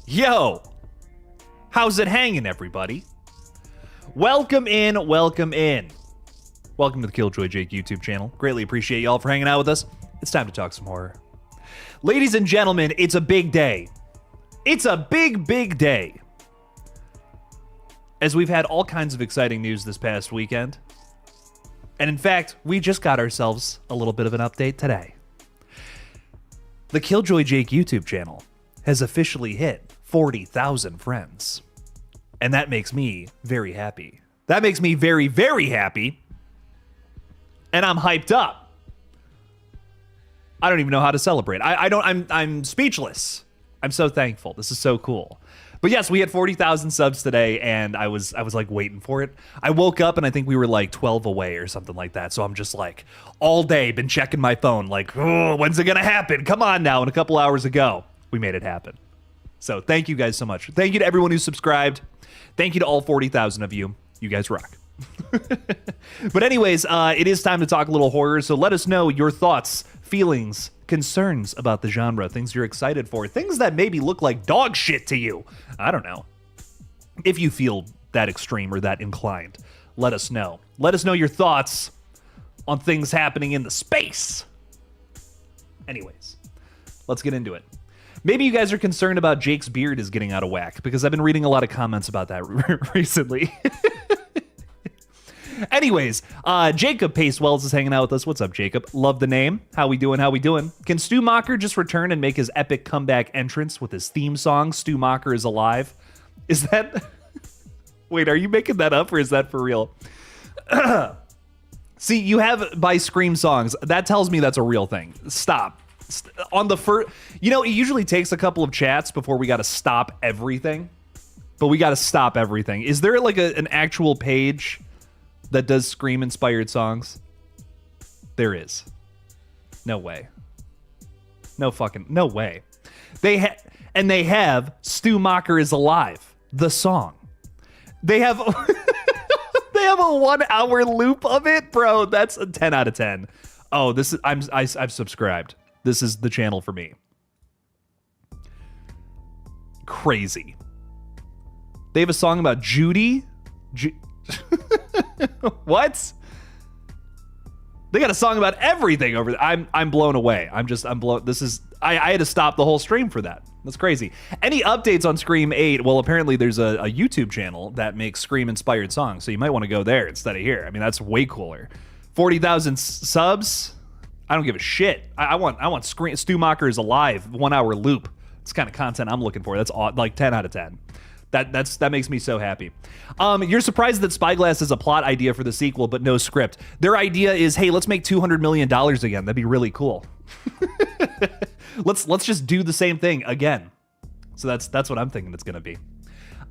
Yo, how's it hanging, everybody? Welcome in, welcome in. Welcome to the Killjoy Jake YouTube channel. Greatly appreciate y'all for hanging out with us. It's time to talk some horror. Ladies and gentlemen, it's a big day. It's a big, big day. As we've had all kinds of exciting news this past weekend. And in fact, we just got ourselves a little bit of an update today. The Killjoy Jake YouTube channel has officially hit 40,000 friends. And that makes me very happy. That makes me very, very happy. And I'm hyped up. I don't even know how to celebrate. I'm speechless. I'm so thankful. This is so cool. But yes, we had 40,000 subs today, and I was like waiting for it. I woke up and I think we were like 12 away or something like that. So I'm just like all day been checking my phone like, oh, when's it gonna happen? Come on now. And a couple hours ago, we made it happen. So thank you guys so much. Thank you to everyone who subscribed. Thank you to all 40,000 of you. You guys rock. But anyways, it is time to talk a little horror. So let us know your thoughts, feelings, concerns about the genre, things you're excited for, things that maybe look like dog shit to you. I don't know. If you feel that extreme or that inclined, let us know. Let us know your thoughts on things happening in the space. Anyways, let's get into it. Maybe you guys are concerned about Jake's beard is getting out of whack, because I've been reading a lot of comments about that recently. Anyways, Jacob Pacewells is hanging out with us. What's up, Jacob? Love the name. How we doing? How we doing? Can Stu Macher just return and make his epic comeback entrance with his theme song, Stu Macher is Alive? Is that... Wait, are you making that up or is that for real? See, you have by Scream songs. That tells me that's a real thing. Stop. On the first... You know, it usually takes a couple of chats before we got to stop everything. But we got to stop everything. Is there like an actual page that does Scream-inspired songs? There is. No way. No way. They have Stu Macher is Alive, the song. They have they have a 1 hour loop of it, bro. That's a 10 out of 10. Oh, this is I've subscribed. This is the channel for me. Crazy. They have a song about Judy. What? They got a song about everything over there. I'm blown away. I'm blown. This is I had to stop the whole stream for that. That's crazy. Any updates on Scream 8? Well, apparently there's a YouTube channel that makes Scream inspired songs, so you might want to go there instead of here. I mean, that's way cooler. 40,000 subs. I don't give a shit. I want Scream. Stu Macher is Alive. 1 hour loop. It's the kind of content I'm looking for. That's like 10 out of 10. That makes me so happy. You're surprised that Spyglass is a plot idea for the sequel, but no script. Their idea is, hey, let's make $200 million again. That'd be really cool. Let's just do the same thing again. So that's what I'm thinking it's gonna be.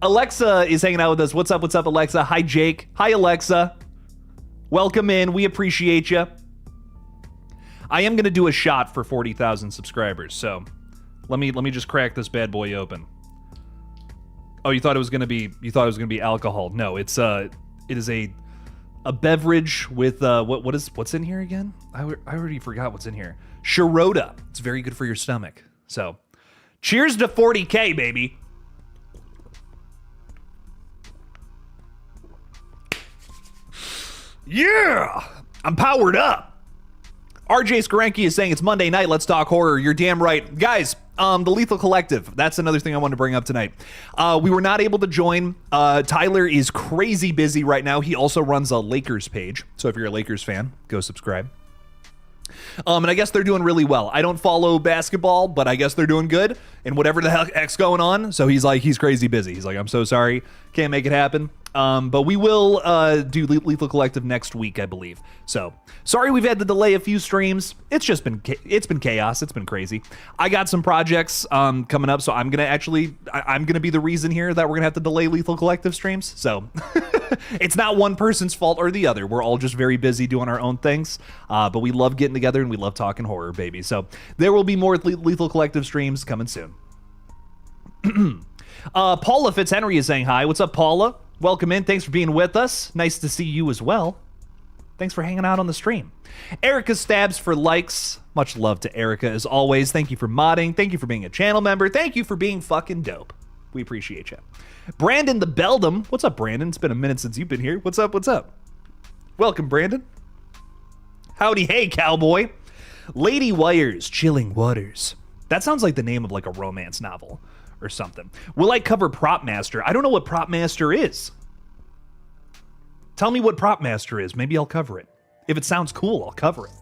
Alexa is hanging out with us. What's up, Alexa? Hi, Jake. Hi, Alexa. Welcome in. We appreciate you. I am gonna do a shot for 40,000 subscribers. So let me just crack this bad boy open. Oh, you thought it was gonna be alcohol? No, it is a beverage with what's in here again? I already forgot what's in here. Shirota. It's very good for your stomach. So, cheers to 40K, baby. Yeah, I'm powered up. RJ Skarenki is saying it's Monday night. Let's talk horror. You're damn right, guys. The Lethal Collective. That's another thing I wanted to bring up tonight. We were not able to join. Tyler is crazy busy right now. He also runs a Lakers page. So if you're a Lakers fan, go subscribe. And I guess they're doing really well. I don't follow basketball, but I guess they're doing good. And whatever the heck's going on. So he's crazy busy. He's like, I'm so sorry. Can't make it happen. But we will do Lethal Collective next week, I believe. So sorry we've had to delay a few streams. It's been chaos. It's been crazy. I got some projects coming up, so I'm gonna be the reason here that we're gonna have to delay Lethal Collective streams. So it's not one person's fault or the other. We're all just very busy doing our own things. But we love getting together and we love talking horror, baby. So there will be more Lethal Collective streams coming soon. Paula Fitzhenry is saying hi. What's up, Paula? Welcome in. Thanks for being with us. Nice to see you as well. Thanks for hanging out on the stream. Erica Stabs for likes. Much love to Erica as always. Thank you for modding. Thank you for being a channel member. Thank you for being fucking dope. We appreciate you. Brandon the Beldum. What's up, Brandon? It's been a minute since you've been here. What's up? What's up? Welcome, Brandon. Howdy, hey, cowboy. Lady Wires, Chilling Waters. That sounds like the name of like a romance novel or something. Will I cover Prop Master? I don't know what Prop Master is. Tell me what Prop Master is. Maybe I'll cover it. If it sounds cool, I'll cover it.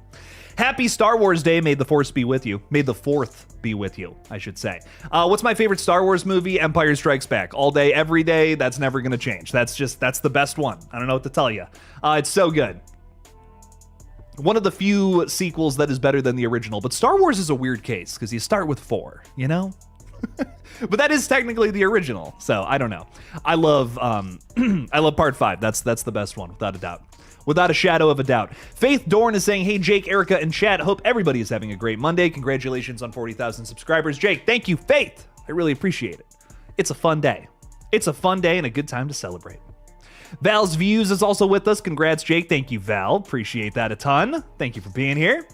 Happy Star Wars Day. May the Force be with you. May the Fourth be with you, I should say. What's my favorite Star Wars movie? Empire Strikes Back. All day, every day. That's never going to change. That's the best one. I don't know what to tell you. It's so good. One of the few sequels that is better than the original. But Star Wars is a weird case because you start with 4, you know? But that is technically the original. So I don't know. I love Part 5. That's the best one, without a doubt. Without a shadow of a doubt. Faith Dorn is saying, hey, Jake, Erica, and chat. Hope everybody is having a great Monday. Congratulations on 40,000 subscribers. Jake, thank you, Faith. I really appreciate it. It's a fun day. It's a fun day and a good time to celebrate. Val's Views is also with us. Congrats, Jake. Thank you, Val. Appreciate that a ton. Thank you for being here.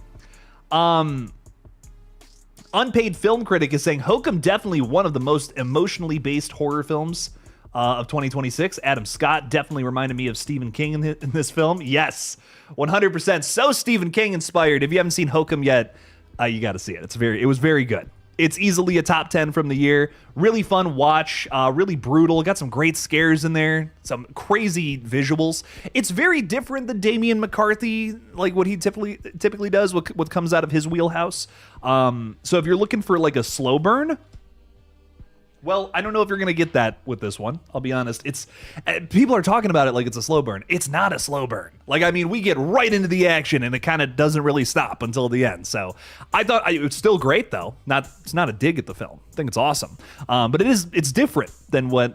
Unpaid Film Critic is saying, Hokum definitely one of the most emotionally based horror films of 2026. Adam Scott definitely reminded me of Stephen King in this film. Yes, 100%. So Stephen King inspired. If you haven't seen Hokum yet, you got to see it. It was very good. It's easily a top 10 from the year. Really fun watch, really brutal. Got some great scares in there, some crazy visuals. It's very different than Damian McCarthy, like what he typically does, what comes out of his wheelhouse. So if you're looking for like a slow burn, well, I don't know if you're going to get that with this one. I'll be honest. People are talking about it like it's a slow burn. It's not a slow burn. Like, I mean, we get right into the action and it kind of doesn't really stop until the end. So I thought it was still great, though. It's not a dig at the film. I think it's awesome. But it's different than what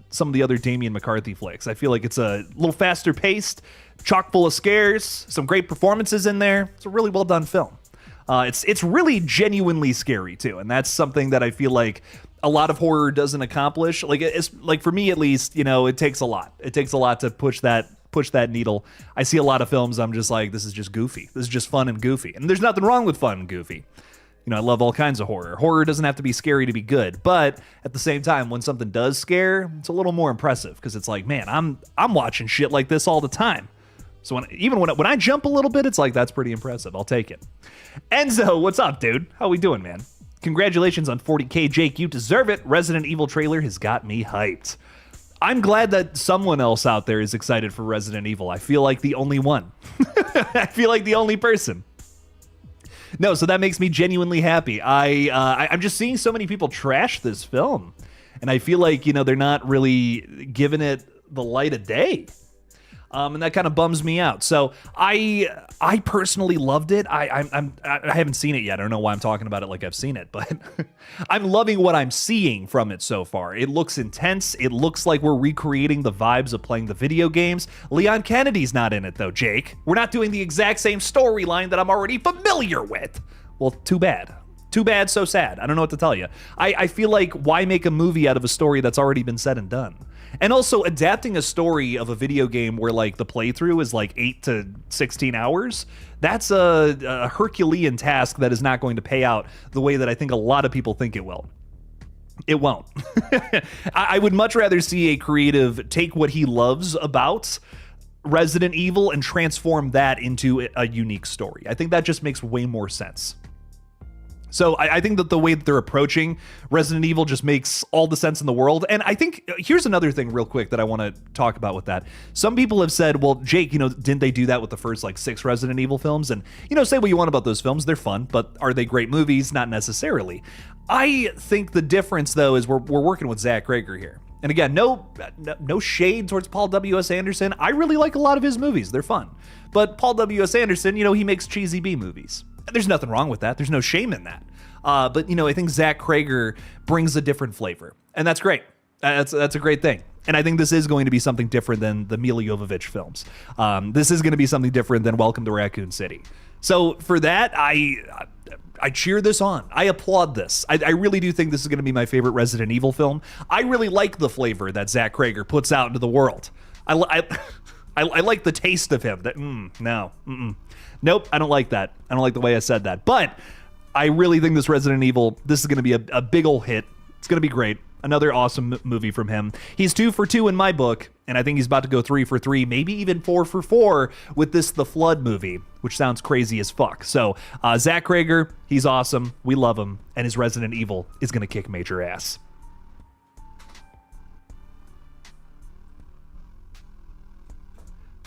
some of the other Damian McCarthy flicks. I feel like it's a little faster paced, chock full of scares, some great performances in there. It's a really well done film. It's really genuinely scary, too. And that's something that I feel like a lot of horror doesn't accomplish. Like, it's like, for me at least, you know, it takes a lot. It takes a lot to push that needle. I see a lot of films, I'm just like, this is just goofy. This is just fun and goofy. And there's nothing wrong with fun and goofy. You know, I love all kinds of horror. Horror doesn't have to be scary to be good, but at the same time, when something does scare, it's a little more impressive because it's like, man, I'm watching shit like this all the time. So when I jump a little bit, it's like, that's pretty impressive. I'll take it. Enzo, what's up, dude? How we doing, man? Congratulations on 40K, Jake. You deserve it. Resident Evil trailer has got me hyped. I'm glad that someone else out there is excited for Resident Evil. I feel like the only one. I feel like the only person. No, so that makes me genuinely happy. I'm just seeing so many people trash this film, and I feel like, you know, they're not really giving it the light of day. And that kind of bums me out. So I personally loved it. I haven't seen it yet. I don't know why I'm talking about it like I've seen it, but I'm loving what I'm seeing from it so far. It looks intense. It looks like we're recreating the vibes of playing the video games. Leon Kennedy's not in it though, Jake. We're not doing the exact same storyline that I'm already familiar with. Well, too bad. Too bad, so sad. I don't know what to tell you. I feel like, why make a movie out of a story that's already been said and done? And also, adapting a story of a video game where, like, the playthrough is, like, 8 to 16 hours, that's a Herculean task that is not going to pay out the way that I think a lot of people think it will. It won't. I would much rather see a creative take what he loves about Resident Evil and transform that into a unique story. I think that just makes way more sense. So I think that the way that they're approaching Resident Evil just makes all the sense in the world. And I think here's another thing real quick that I want to talk about with that. Some people have said, well, Jake, you know, didn't they do that with the first like 6 Resident Evil films? And, you know, say what you want about those films. They're fun, but are they great movies? Not necessarily. I think the difference, though, is we're working with Zach Cregger here. And again, no shade towards Paul W.S. Anderson. I really like a lot of his movies. They're fun. But Paul W.S. Anderson, you know, he makes cheesy B movies. There's nothing wrong with that. There's no shame in that. But, you know, I think Zach Cregger brings a different flavor. And that's great. That's a great thing. And I think this is going to be something different than the Milla Jovovich films. This is going to be something different than Welcome to Raccoon City. So for that, I cheer this on. I applaud this. I really do think this is going to be my favorite Resident Evil film. I really like the flavor that Zach Cregger puts out into the world. I like the taste of him. Nope, I don't like that. I don't like the way I said that. But I really think this Resident Evil, this is going to be a big ol' hit. It's going to be great. Another awesome movie from him. He's 2 for 2 in my book, and I think he's about to go 3 for 3, maybe even 4 for 4 with this The Flood movie, which sounds crazy as fuck. So Zach Krager, he's awesome. We love him, and his Resident Evil is going to kick major ass.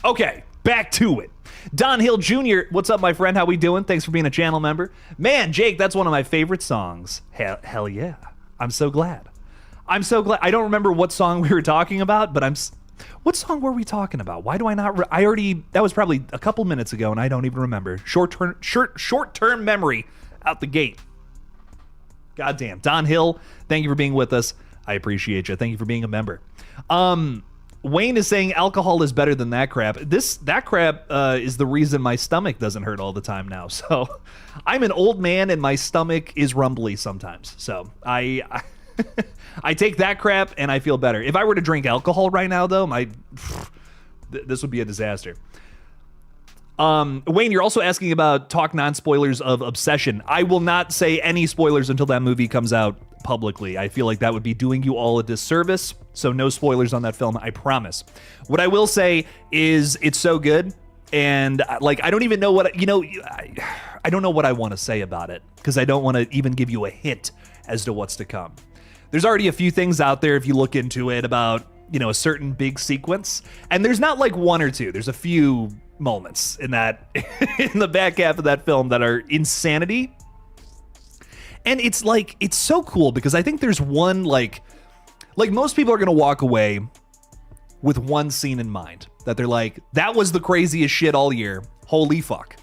Okay, back to it. Don Hill Jr., what's up, my friend? How we doing? Thanks for being a channel member. Man, Jake, that's one of my favorite songs. Hell yeah. I'm so glad. I'm so glad. I don't remember what song we were talking about, but what song were we talking about? Why do I not? That was probably a couple minutes ago, and I don't even remember. Short-term memory out the gate. Goddamn. Don Hill, thank you for being with us. I appreciate you. Thank you for being a member. Wayne is saying alcohol is better than that crap. That crap is the reason my stomach doesn't hurt all the time now. So I'm an old man and my stomach is rumbly sometimes. So I take that crap and I feel better. If I were to drink alcohol right now, though, this would be a disaster. Wayne, you're also asking about talk non-spoilers of Obsession. I will not say any spoilers until that movie comes out publicly. I feel like that would be doing you all a disservice. So no spoilers on that film, I promise. What I will say is it's so good, and like I don't even know what I don't know what I want to say about it because I don't want to even give you a hint as to what's to come. There's already a few things out there if you look into it about a certain big sequence, and there's not like one or two. There's a few moments in in the back half of that film that are insanity. And it's so cool because I think there's one, like most people are going to walk away with one scene in mind that they're like, that was the craziest shit all year. Holy fuck.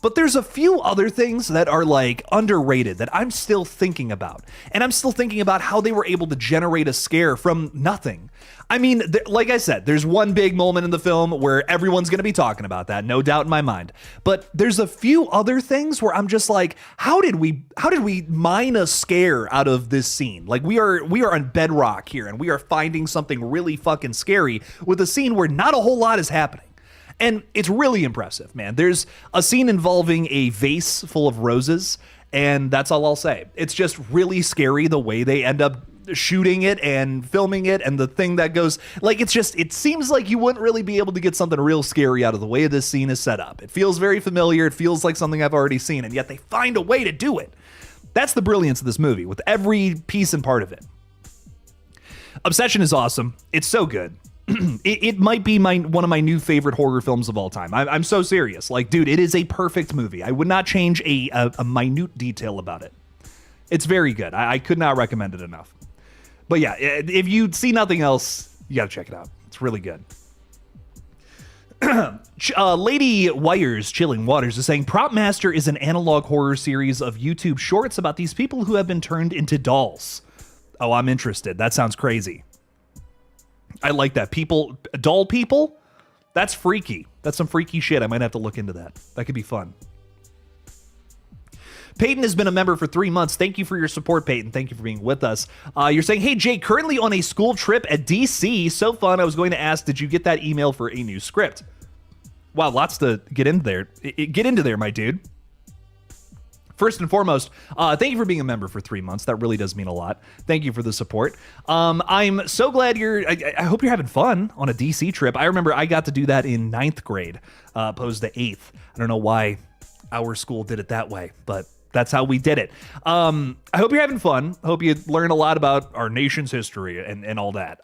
But there's a few other things that are like underrated that I'm still thinking about. And I'm still thinking about how they were able to generate a scare from nothing. I mean, like I said, there's one big moment in the film where everyone's going to be talking about that, no doubt in my mind. But there's a few other things where I'm just like, how did we mine a scare out of this scene? Like we are on bedrock here and we are finding something really fucking scary with a scene where not a whole lot is happening. And it's really impressive, man. There's a scene involving a vase full of roses, and that's all I'll say. It's just really scary the way they end up shooting it and filming it, and the thing that goes, like, it seems like you wouldn't really be able to get something real scary out of the way this scene is set up. It feels very familiar. It feels like something I've already seen, and yet they find a way to do it. That's the brilliance of this movie, with every piece and part of it. Obsession is awesome. It's so good. It might be one of my new favorite horror films of all time. I'm so serious. Like, dude, it is a perfect movie. I would not change a minute detail about it. It's very good. I could not recommend it enough. But yeah, if you see nothing else, you got to check it out. It's really good. Lady Wires Chilling Waters is saying, Prop Master is an analog horror series of YouTube shorts about these people who have been turned into dolls. Oh, I'm interested. That sounds crazy. I like that. Doll people? That's freaky. That's some freaky shit. I might have to look into that. That could be fun. Peyton has been a member for 3 months. Thank you for your support, Peyton. Thank you for being with us. You're saying, hey, Jake, currently on a school trip at DC. So fun. I was going to ask, did you get that email for a new script? Wow, lots to get into there. Get into there, my dude. First and foremost, thank you for being a member for 3 months. That really does mean a lot. Thank you for the support. I'm so glad I hope you're having fun on a DC trip. I remember I got to do that in 9th grade, opposed to 8th. I don't know why our school did it that way, but that's how we did it. I hope you're having fun. I hope you learn a lot about our nation's history and all that.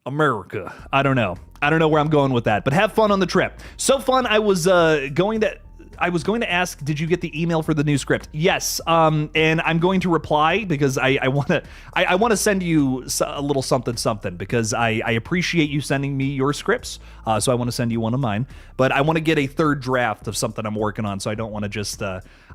America. I don't know where I'm going with that, but have fun on the trip. So fun. I was going to ask, did you get the email for the new script? Yes, and I'm going to reply because I want to send you a little something because I appreciate you sending me your scripts. So I want to send you one of mine, but I want to get a third draft of something I'm working on. So I don't want to just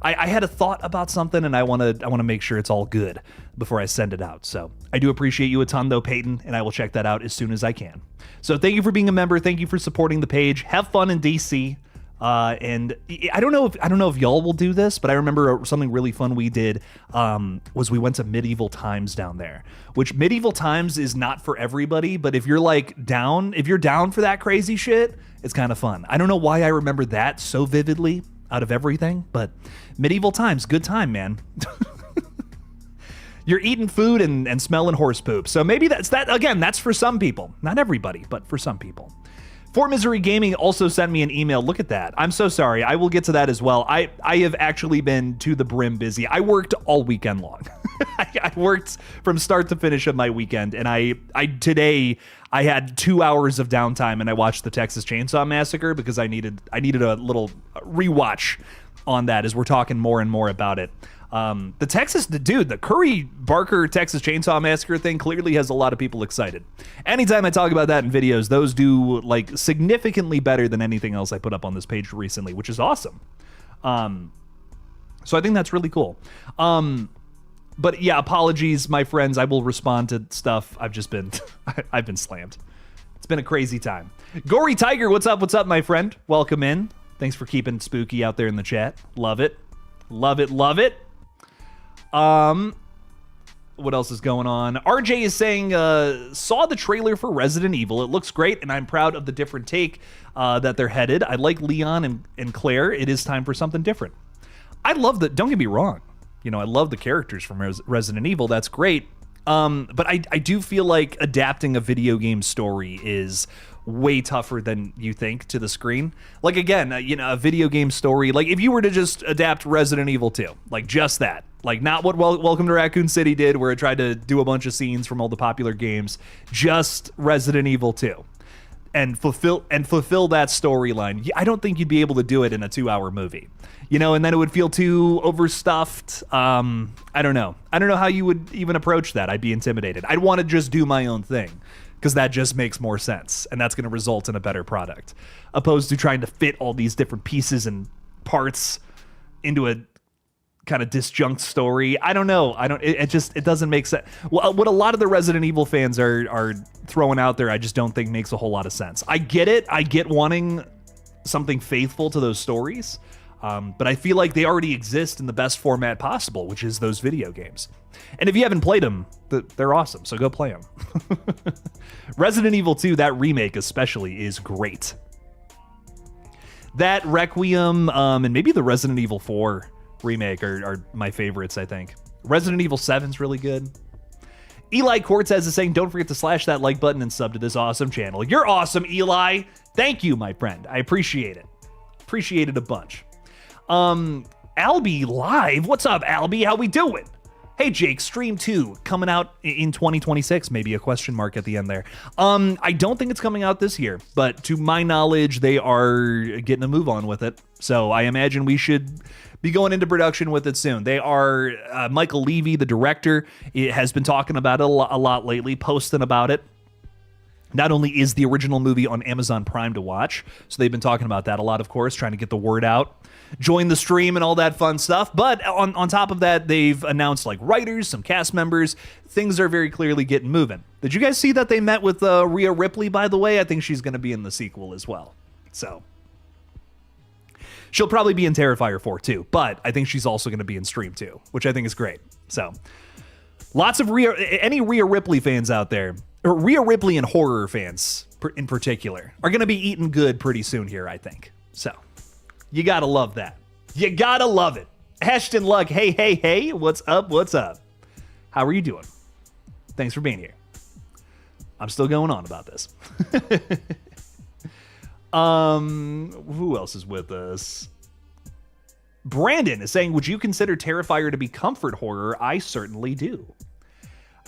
I had a thought about something and I want to make sure it's all good before I send it out. So I do appreciate you a ton though, Peyton, and I will check that out as soon as I can. So thank you for being a member. Thank you for supporting the page. Have fun in DC. And I don't know if y'all will do this, but I remember something really fun we did was we went to medieval times down there, which medieval times is not for everybody, but if you're down for that crazy shit, it's kind of fun. I don't know why I remember that so vividly out of everything, but medieval times, good time, man. You're eating food and smelling horse poop. So maybe that's for some people. Not everybody, but for some people. For Misery Gaming also sent me an email. Look at that. I'm so sorry. I will get to that as well. I have actually been to the brim busy. I worked all weekend long. I worked from start to finish of my weekend, and today I had 2 hours of downtime, and I watched the Texas Chainsaw Massacre because I needed a little rewatch on that as we're talking more and more about it. The Curry Barker Texas Chainsaw Massacre thing clearly has a lot of people excited. Anytime I talk about that in videos, those do like significantly better than anything else I put up on this page recently, which is awesome. So I think that's really cool. But yeah, apologies, my friends. I will respond to stuff. I've just been, I've been slammed. It's been a crazy time. Gory Tiger, what's up? What's up, my friend? Welcome in. Thanks for keeping it spooky out there in the chat. Love it. Love it. Love it. What else is going on? RJ is saying, saw the trailer for Resident Evil. It looks great, and I'm proud of the different take that they're headed. I like Leon and Claire. It is time for something different. I love that. Don't get me wrong. You know, I love the characters from Resident Evil. That's great. But I do feel like adapting a video game story is way tougher than you think to the screen. Like, again, a video game story, like if you were to just adapt Resident Evil 2, like just that, like not what Welcome to Raccoon City did, where it tried to do a bunch of scenes from all the popular games, just Resident Evil 2 and fulfill that storyline. I don't think you'd be able to do it in a 2-hour movie, and then it would feel too overstuffed. I don't know how you would even approach that. I'd be intimidated. I'd want to just do my own thing, because that just makes more sense, and that's going to result in a better product, opposed to trying to fit all these different pieces and parts into a kind of disjunct story. I don't know. It doesn't make sense. Well, what a lot of the Resident Evil fans are throwing out there, I just don't think makes a whole lot of sense. I get it. I get wanting something faithful to those stories, but I feel like they already exist in the best format possible, which is those video games. And if you haven't played them, they're awesome, so go play them. Resident Evil 2, that remake especially, is great. That Requiem and maybe the Resident Evil 4 remake are my favorites, I think. Resident Evil 7's really good. Eli Cortez is saying, don't forget to slash that like button and sub to this awesome channel. You're awesome, Eli. Thank you, my friend. I appreciate it. Appreciate it a bunch. Albie Live. What's up, Albie? How we doing? Hey, Jake, Stream 2 coming out in 2026, maybe a question mark at the end there. I don't think it's coming out this year, but to my knowledge, they are getting a move on with it. So I imagine we should be going into production with it soon. They are, Michael Levy, the director, has been talking about it a lot lately, posting about it. Not only is the original movie on Amazon Prime to watch, so they've been talking about that a lot, of course, trying to get the word out. Join the stream and all that fun stuff. But on top of that, they've announced like writers, some cast members. Things are very clearly getting moving. Did you guys see that they met with Rhea Ripley, by the way? I think she's going to be in the sequel as well. So she'll probably be in Terrifier 4 too, but I think she's also going to be in Stream 2, which I think is great. So lots of any Rhea Ripley fans out there, or Rhea Ripley and horror fans in particular, are going to be eating good pretty soon here, I think. So you gotta love that. You gotta love it. Ashton Luck, hey, what's up? How are you doing? Thanks for being here. I'm still going on about this. Who else is with us? Brandon is saying, would you consider Terrifier to be comfort horror? I certainly do.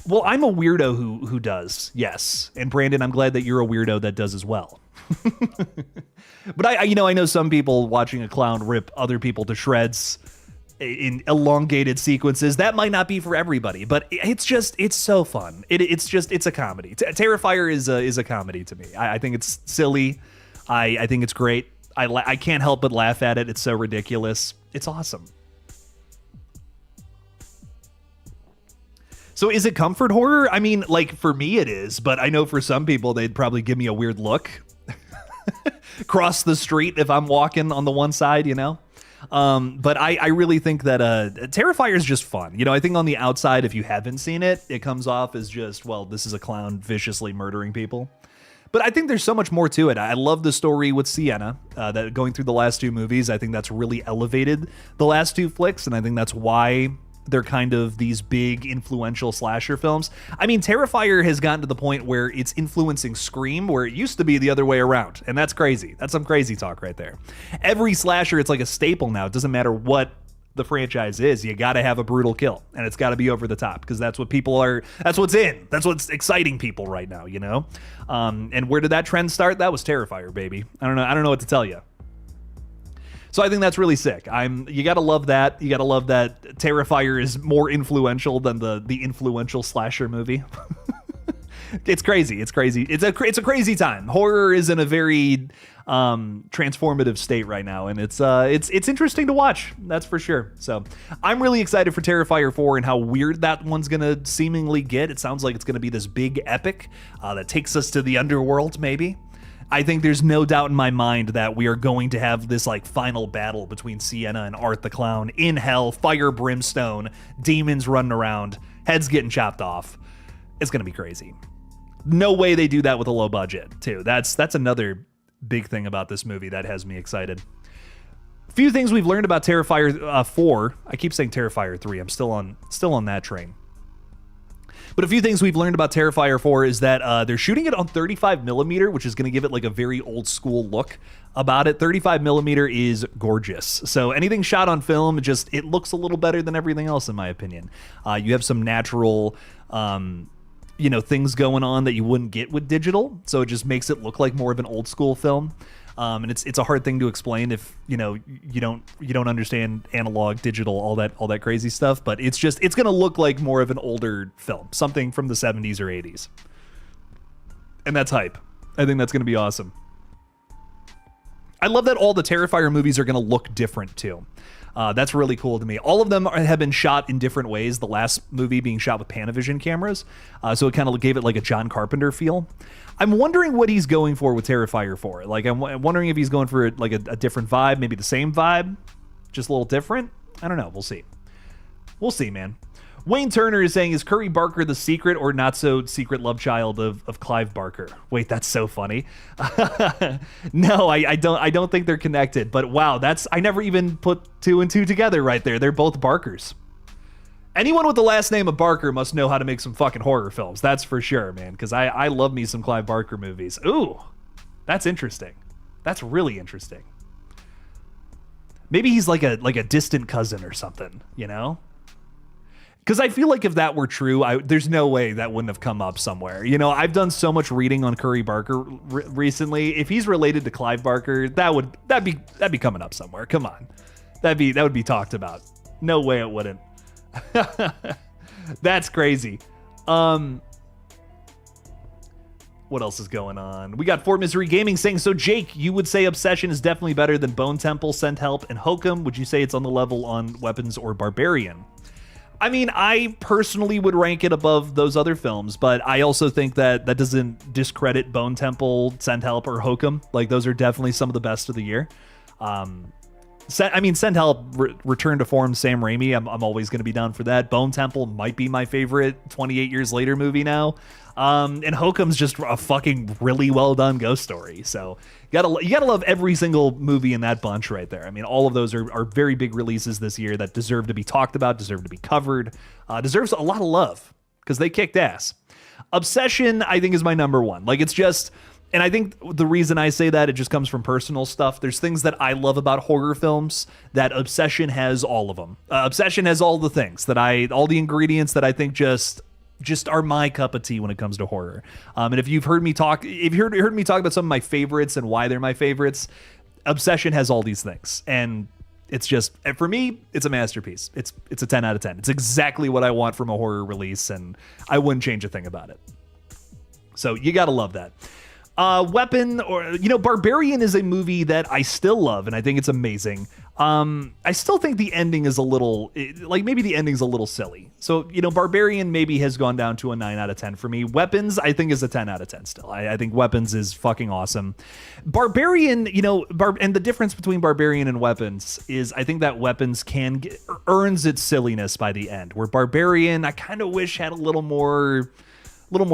Well, I'm a weirdo who does, yes. And Brandon, I'm glad that you're a weirdo that does as well. But I know some people watching a clown rip other people to shreds in elongated sequences. That might not be for everybody, but it's so fun. It's a comedy. Terrifier is a comedy to me. I think it's silly. I think it's great. I can't help but laugh at it. It's so ridiculous. It's awesome. So is it comfort horror? I mean, like, for me it is, but I know for some people they'd probably give me a weird look. Cross the street if I'm walking on the one side, But I really think that Terrifier is just fun. I think on the outside, if you haven't seen it, it comes off as just, well, this is a clown viciously murdering people. But I think there's so much more to it. I love the story with Sienna, that going through the last two movies. I think that's really elevated the last two flicks, and I think that's why they're kind of these big influential slasher films. I mean, Terrifier has gotten to the point where it's influencing Scream, where it used to be the other way around. And that's crazy. That's some crazy talk right there. Every slasher, it's like a staple now. It doesn't matter what the franchise is. You got to have a brutal kill, and it's got to be over the top, because that's what people are, that's what's in. That's what's exciting people right now, you know? And where did that trend start? That was Terrifier, baby. I don't know what to tell you. So I think that's really sick. You gotta love that. You gotta love that Terrifier is more influential than the influential slasher movie. It's crazy. It's crazy. It's a crazy time. Horror is in a very transformative state right now, and it's interesting to watch. That's for sure. So I'm really excited for Terrifier 4 and how weird that one's gonna seemingly get. It sounds like it's gonna be this big epic that takes us to the underworld, maybe. I think there's no doubt in my mind that we are going to have this like final battle between Sienna and Art the Clown in hell, fire, brimstone, demons running around, heads getting chopped off. It's going to be crazy. No way they do that with a low budget, too. That's another big thing about this movie that has me excited. Few things we've learned about Terrifier 4. I keep saying Terrifier 3. I'm still on that train. But a few things we've learned about Terrifier 4 is that they're shooting it on 35mm, which is going to give it like a very old school look about it. 35mm is gorgeous. So anything shot on film, it looks a little better than everything else, in my opinion. You have some natural, things going on that you wouldn't get with digital. So it just makes it look like more of an old school film. And it's a hard thing to explain if you don't understand analog, digital, all that crazy stuff. But it's gonna look like more of an older film, something from the 70s or 80s, and that's hype. I think that's gonna be awesome. I love that all the Terrifier movies are gonna look different too. That's really cool to me. All of them have been shot in different ways. The last movie being shot with Panavision cameras, so it kind of gave it like a John Carpenter feel. I'm wondering what he's going for with Terrifier 4. Like, I'm wondering if he's going for like a different vibe, maybe the same vibe, just a little different. I don't know. We'll see. We'll see, man. Wayne Turner is saying, is Curry Barker the secret or not so secret love child of Clive Barker? Wait, that's so funny. No, I don't think they're connected, but wow, I never even put 2 and 2 together right there. They're both Barkers. Anyone with the last name of Barker must know how to make some fucking horror films. That's for sure, man, because I love me some Clive Barker movies. Ooh, that's interesting. That's really interesting. Maybe he's like a distant cousin or something, you know? Because I feel like if that were true, there's no way that wouldn't have come up somewhere. You know, I've done so much reading on Curry Barker recently. If he's related to Clive Barker, that'd be coming up somewhere. Come on, that would be talked about. No way it wouldn't. That's crazy. What else is going on? We got Fort Misery Gaming saying, so Jake, you would say Obsession is definitely better than Bone Temple, Send Help, and Hokum. Would you say it's on the level on Weapons or Barbarian? I mean, I personally would rank it above those other films, but I also think that doesn't discredit Bone Temple, Send Help, or Hokum. Like, those are definitely some of the best of the year. Send Help, Return to Form, Sam Raimi. I'm always going to be down for that. Bone Temple might be my favorite 28 years later movie now. And Hokum's just a fucking really well done ghost story. So you gotta love every single movie in that bunch right there. I mean, all of those are very big releases this year that deserve to be talked about, deserve to be covered, deserves a lot of love because they kicked ass. Obsession, I think, is my number one. Like, it's just... And I think the reason I say that, it just comes from personal stuff. There's things that I love about horror films that Obsession has all of them. Obsession has all the things all the ingredients that I think just are my cup of tea when it comes to horror. And if you've heard me talk about some of my favorites and why they're my favorites, Obsession has all these things. And it's just, for me, it's a masterpiece. It's a 10 out of 10. It's exactly what I want from a horror release, and I wouldn't change a thing about it. So you gotta love that. Weapon, or Barbarian is a movie that I still love, and I think it's amazing. I still think the ending is maybe the ending's a little silly. So, Barbarian maybe has gone down to a 9 out of 10 for me. Weapons, I think, is a 10 out of 10 still. I think Weapons is fucking awesome. Barbarian, and the difference between Barbarian and Weapons is I think that Weapons earns its silliness by the end, where Barbarian, I kind of wish had a little more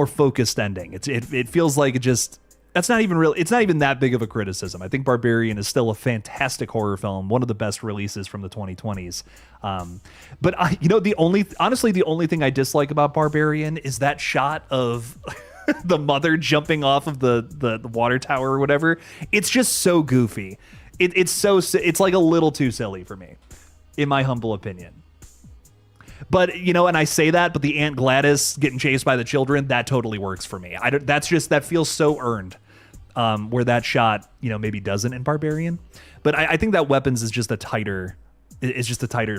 focused ending. It feels like That's not even real. It's not even that big of a criticism. I think Barbarian is still a fantastic horror film, one of the best releases from the 2020s. But the only thing I dislike about Barbarian is that shot of the mother jumping off of the water tower or whatever. It's just so goofy. It's like a little too silly for me, in my humble opinion. But, and I say that, but the Aunt Gladys getting chased by the children, that totally works for me. That feels so earned, where that shot, maybe doesn't in Barbarian. But I think that Weapons is just a tighter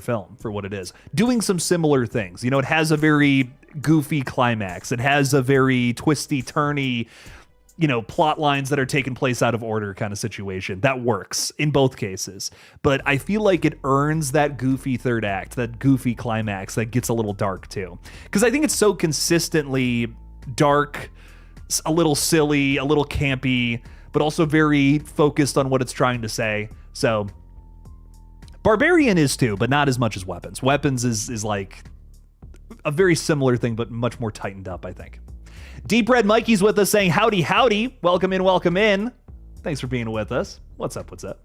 film for what it is. Doing some similar things. It has a very goofy climax. It has a very twisty, turny, plot lines that are taking place out of order kind of situation. That works in both cases. But I feel like it earns that goofy third act, that goofy climax that gets a little dark too. Because I think it's so consistently dark, a little silly, a little campy, but also very focused on what it's trying to say. So Barbarian is too, but not as much as Weapons. Weapons is like a very similar thing, but much more tightened up, I think. Deep Red Mikey's with us saying, howdy, howdy. Welcome in, welcome in. Thanks for being with us. What's up, what's up?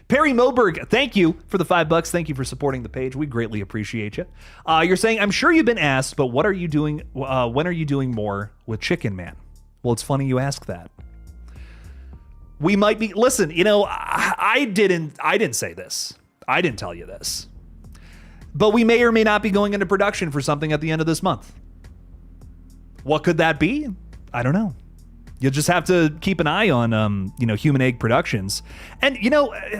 Perry Moberg, thank you for the $5. Thank you for supporting the page. We greatly appreciate you. You're saying, I'm sure you've been asked, but what are you doing? When are you doing more with Chicken Man? Well, it's funny you ask that. We might be, listen, I didn't say this. I didn't tell you this. But we may or may not be going into production for something at the end of this month. What could that be? I don't know. You'll just have to keep an eye on, Human Egg Productions. And,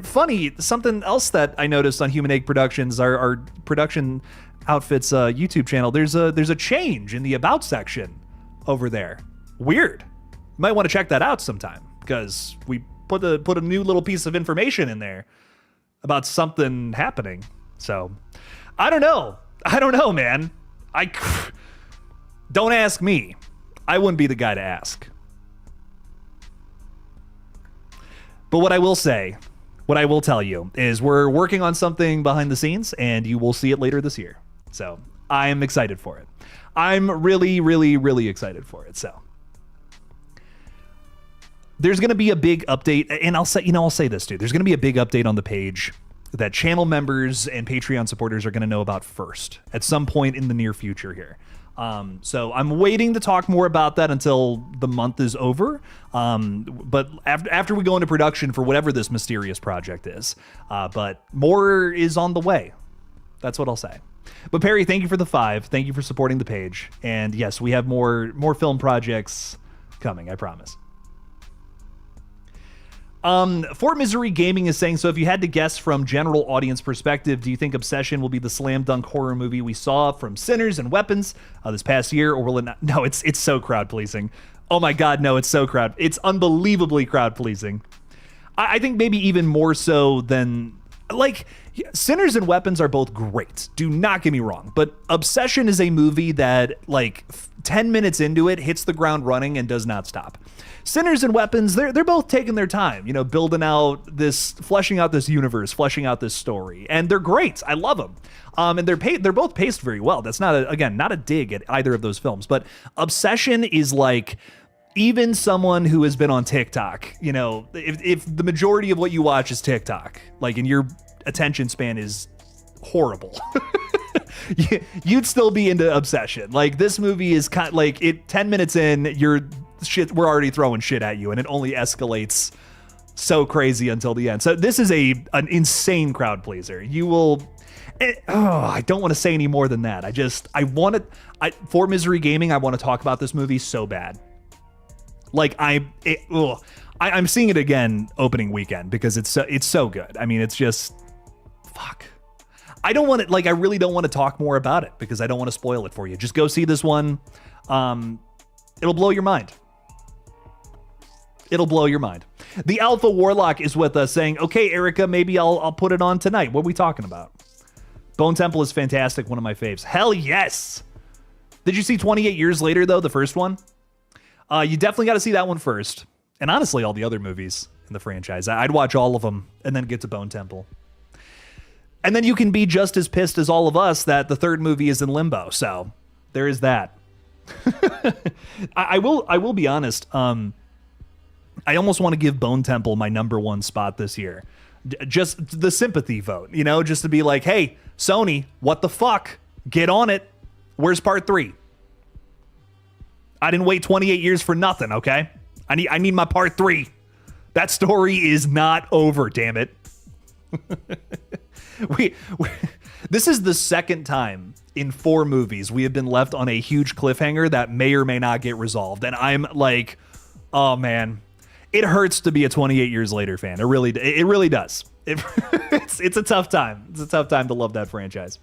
funny, something else that I noticed on Human Egg Productions, our production outfits YouTube channel, there's a change in the About section over there. Weird. You might want to check that out sometime, because we put a new little piece of information in there about something happening. So, I don't know, man. Don't ask me. I wouldn't be the guy to ask. But what I will tell you is we're working on something behind the scenes, and you will see it later this year. So I'm excited for it. I'm really, really, really excited for it. So there's going to be a big update, and I'll say this too. There's going to be a big update on the page that channel members and Patreon supporters are going to know about first at some point in the near future here. So I'm waiting to talk more about that until the month is over. But after we go into production for whatever this mysterious project is, but more is on the way. That's what I'll say. But Perry, thank you for the $5. Thank you for supporting the page. And yes, we have more film projects coming, I promise. Fort Misery Gaming is saying, so if you had to guess from general audience perspective, do you think Obsession will be the slam dunk horror movie we saw from Sinners and Weapons this past year, or will it not? No, it's so crowd pleasing. Oh my God, no, it's unbelievably crowd pleasing. I think maybe even more so than, like, Sinners and Weapons are both great. Do not get me wrong, but Obsession is a movie that, like, 10 minutes into it hits the ground running and does not stop. Sinners and Weapons, they're both taking their time, fleshing out this universe, fleshing out this story, and they're great. I love them, and they're both paced very well. That's not a dig at either of those films, but Obsession is like, even someone who has been on TikTok, if the majority of what you watch is TikTok, like, and your attention span is horrible, you'd still be into Obsession. Like, this movie is kind of like 10 minutes in, we're already throwing shit at you, and it only escalates so crazy until the end. So this is an insane crowd pleaser. You will. I don't want to say any more than that. For Misery Gaming, I want to talk about this movie so bad. Like, I'm seeing it again opening weekend because it's so good. I mean, it's just fuck. I really don't want to talk more about it because I don't want to spoil it for you. Just go see this one. It'll blow your mind. It'll blow your mind. The Alpha Warlock is with us saying, okay, Erica, maybe I'll put it on tonight. What are we talking about? Bone Temple is fantastic. One of my faves. Hell yes. Did you see 28 Years Later, though, the first one? You definitely got to see that one first. And honestly, all the other movies in the franchise. I'd watch all of them and then get to Bone Temple. And then you can be just as pissed as all of us that the third movie is in limbo. So there is that. I will be honest. I almost want to give Bone Temple my #1 spot this year. Just the sympathy vote, you know, just to be like, hey, Sony, what the fuck? Get on it. Where's part 3? I didn't wait 28 years for nothing, okay? I need my part 3. That story is not over, damn it. This is the second time in 4 movies we have been left on a huge cliffhanger that may or may not get resolved. And I'm like, oh man, it hurts to be a 28 years later fan. It really does. It's a tough time. It's a tough time to love that franchise.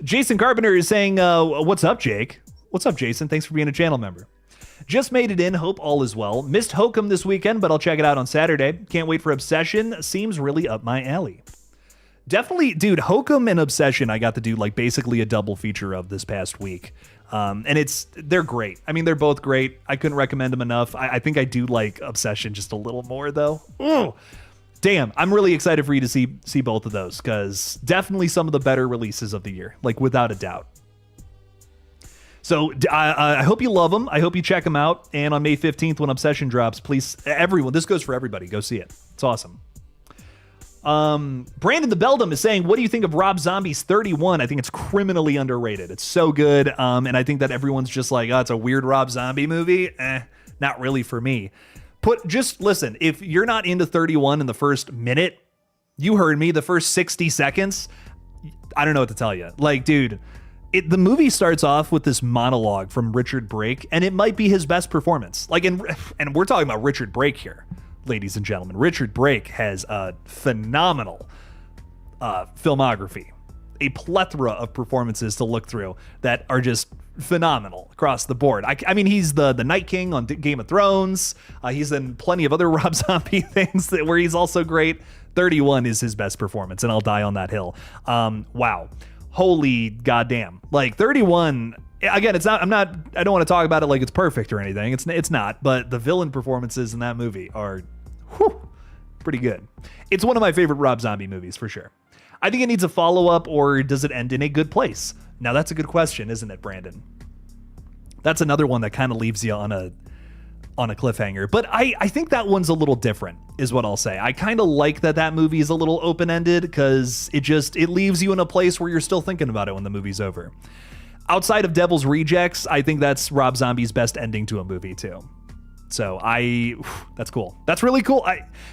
Jason Carpenter is saying, what's up, Jake? What's up, Jason? Thanks for being a channel member. Just made it in. Hope all is well. Missed Hokum this weekend, but I'll check it out on Saturday. Can't wait for Obsession. Seems really up my alley. Definitely, dude, Hokum and Obsession I got to do like basically a double feature of this past week. And they're great. I mean, they're both great. I couldn't recommend them enough. I think I do like Obsession just a little more, though. Ooh. Damn, I'm really excited for you to see both of those, because definitely some of the better releases of the year, like without a doubt. So I hope you love them. I hope you check them out. And on May 15th, when Obsession drops, please, everyone, this goes for everybody. Go see it. It's awesome. Brandon the Beldum is saying, what do you think of Rob Zombie's 31? I think it's criminally underrated. It's so good. And I think that everyone's just like, oh, it's a weird Rob Zombie movie. Not really for me. Just listen, if you're not into 31 in the first minute, you heard me, the first 60 seconds, I don't know what to tell you. Like, dude, the movie starts off with this monologue from Richard Brake, and it might be his best performance. Like, and we're talking about Richard Brake here, ladies and gentlemen. Richard Brake has a phenomenal filmography, a plethora of performances to look through that are just phenomenal across the board. I mean, he's the Night King on Game of Thrones. He's in plenty of other Rob Zombie things where he's also great. 31 is his best performance, and I'll die on that hill. Wow. Holy goddamn. Like 31, again, I don't want to talk about it like it's perfect or anything. It's not, but the villain performances in that movie are pretty good. It's one of my favorite Rob Zombie movies for sure. I think it needs a follow-up, or does it end in a good place? Now that's a good question, isn't it, Brandon? That's another one that kind of leaves you on a cliffhanger. But I think that one's a little different, is what I'll say. I kind of like that movie is a little open-ended, because it leaves you in a place where you're still thinking about it when the movie's over. Outside of Devil's Rejects, I think that's Rob Zombie's best ending to a movie too. So that's cool. That's really cool.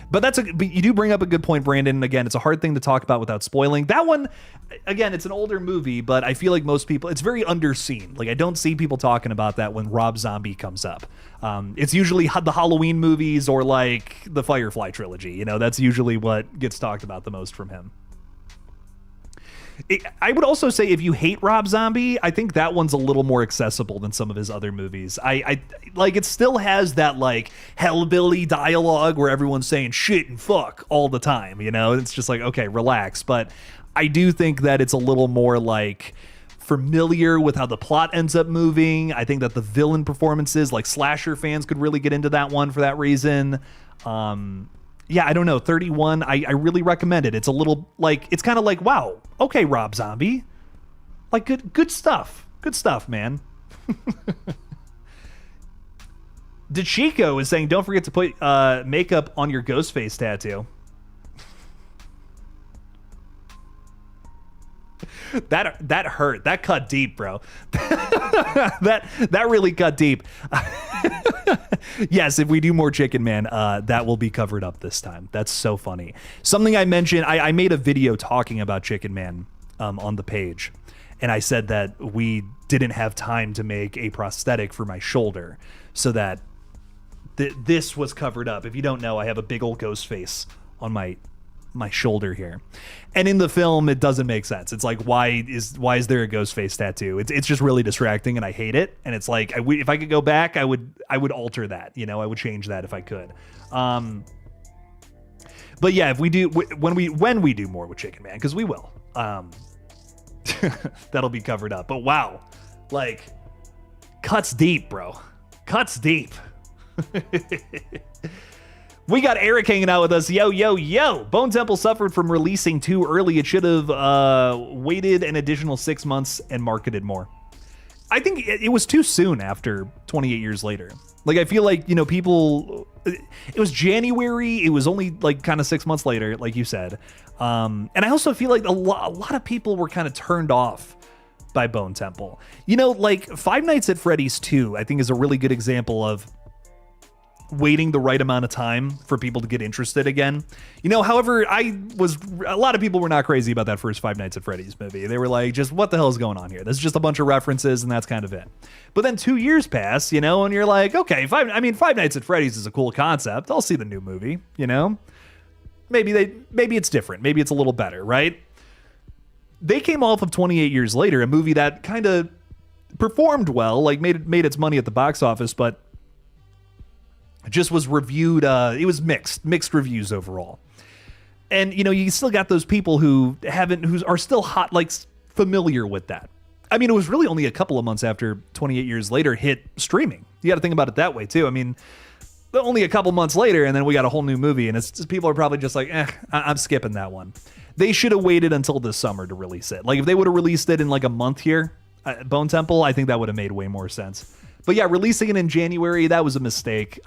But you do bring up a good point, Brandon. Again, it's a hard thing to talk about without spoiling. That one, again, it's an older movie, but I feel like most people, it's very underseen. Like, I don't see people talking about that when Rob Zombie comes up. It's usually the Halloween movies or like the Firefly trilogy. You know, that's usually what gets talked about the most from him. I would also say if you hate Rob Zombie, I think that one's a little more accessible than some of his other movies. I like, it still has that like hellbilly dialogue where everyone's saying shit and fuck all the time, you know? It's just like, okay, relax. But I do think that it's a little more like familiar with how the plot ends up moving. I think that the villain performances, like slasher fans could really get into that one for that reason. Yeah, I don't know. 31, I really recommend it. It's a little like, it's kind of like, wow, okay, Rob Zombie. Like, good stuff. Good stuff, man. DeChico is saying, don't forget to put makeup on your Ghostface tattoo. That hurt. That cut deep, bro. that really cut deep. Yes, if we do more Chicken Man, that will be covered up this time. That's so funny. Something I mentioned, I made a video talking about Chicken Man on the page, and I said that we didn't have time to make a prosthetic for my shoulder, so that this was covered up. If you don't know, I have a big old ghost face on my shoulder here, and in the film it doesn't make sense. It's like, why is there a ghost face tattoo? It's just really distracting, and I hate it. And it's like, if I could go back, I would alter that, you know. I would change that if I could. But yeah, if we do, when we do more with Chicken Man, because we will, that'll be covered up. But wow, like, cuts deep, bro. Cuts deep. We got Eric hanging out with us. Yo. Bone Temple suffered from releasing too early. It should have waited an additional 6 months and marketed more. I think it was too soon after 28 years later. Like, I feel like, people, it was January. It was only like kind of 6 months later, like you said. And I also feel like a lot of people were kind of turned off by Bone Temple. Like Five Nights at Freddy's 2, I think is a really good example of waiting the right amount of time for people to get interested again. However, a lot of people were not crazy about that first Five Nights at Freddy's movie. They were like, just what the hell is going on here? This is just a bunch of references and that's kind of it. But then 2 years pass, and you're like, okay, Five Nights at Freddy's is a cool concept. I'll see the new movie, Maybe it's different. Maybe it's a little better, right? They came off of 28 years later, a movie that kind of performed well, like made its money at the box office, but just was reviewed. It was mixed reviews overall. And, you still got those people who are still hot, like familiar with that. I mean, it was really only a couple of months after 28 years later hit streaming. You got to think about it that way too. I mean, only a couple months later, and then we got a whole new movie, and it's just, people are probably just like, I'm skipping that one. They should have waited until this summer to release it. Like, if they would have released it in like a month here, Bone Temple, I think that would have made way more sense. But yeah, releasing it in January, that was a mistake.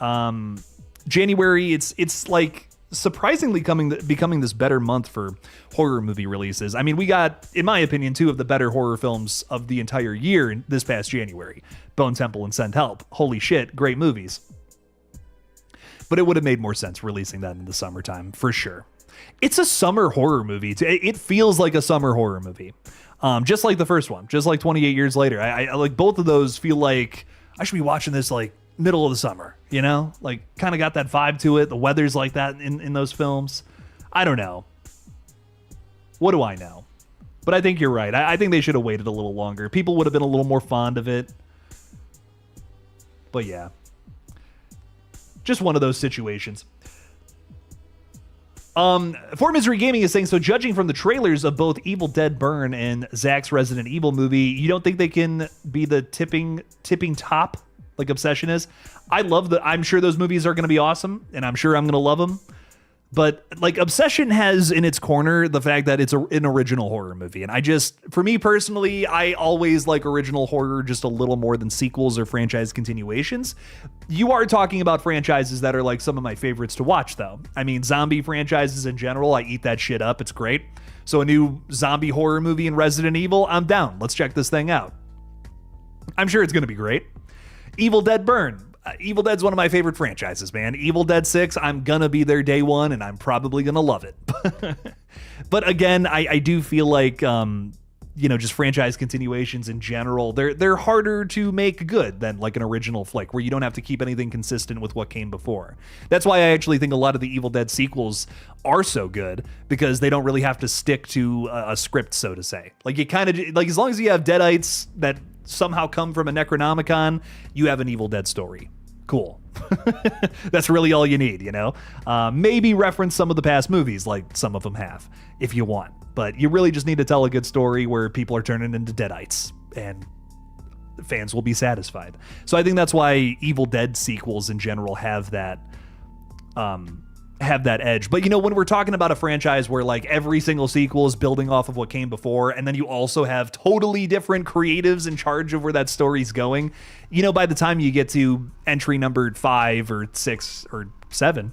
January, it's like surprisingly becoming this better month for horror movie releases. I mean, we got, in my opinion, two of the better horror films of the entire year in this past January. Bone Temple and Send Help. Holy shit, great movies. But it would have made more sense releasing that in the summertime, for sure. It's a summer horror movie. It feels like a summer horror movie. Just like the first one, just like 28 years later. I like both of those feel like I should be watching this like middle of the summer, like kind of got that vibe to it. The weather's like that in those films. I don't know. What do I know? But I think you're right. I think they should have waited a little longer. People would have been a little more fond of it. But yeah, just one of those situations. For Misery Gaming is saying, so judging from the trailers of both Evil Dead Burn and Zach's Resident Evil movie, you don't think they can be the tipping top like Obsession is? I'm sure those movies are going to be awesome, and I'm sure I'm going to love them. But like Obsession has in its corner the fact that it's an original horror movie. And for me personally, I always like original horror just a little more than sequels or franchise continuations. You are talking about franchises that are like some of my favorites to watch, though. I mean, zombie franchises in general, I eat that shit up. It's great. So a new zombie horror movie in Resident Evil, I'm down. Let's check this thing out. I'm sure it's going to be great. Evil Dead Burn. Evil Dead's one of my favorite franchises, man. Evil Dead 6, I'm gonna be there day one, and I'm probably gonna love it. But again, I do feel like, just franchise continuations in general, they're harder to make good than like an original flick, where you don't have to keep anything consistent with what came before. That's why I actually think a lot of the Evil Dead sequels are so good, because they don't really have to stick to a script, so to say. Like, you kind of, like, as long as you have Deadites that somehow come from a Necronomicon, you have an Evil Dead story. Cool. That's really all you need, Maybe reference some of the past movies, like some of them have, if you want. But you really just need to tell a good story where people are turning into Deadites, and fans will be satisfied. So I think that's why Evil Dead sequels in general have that edge. But when we're talking about a franchise where like every single sequel is building off of what came before, and then you also have totally different creatives in charge of where that story's going, by the time you get to entry number 5 or 6 or 7,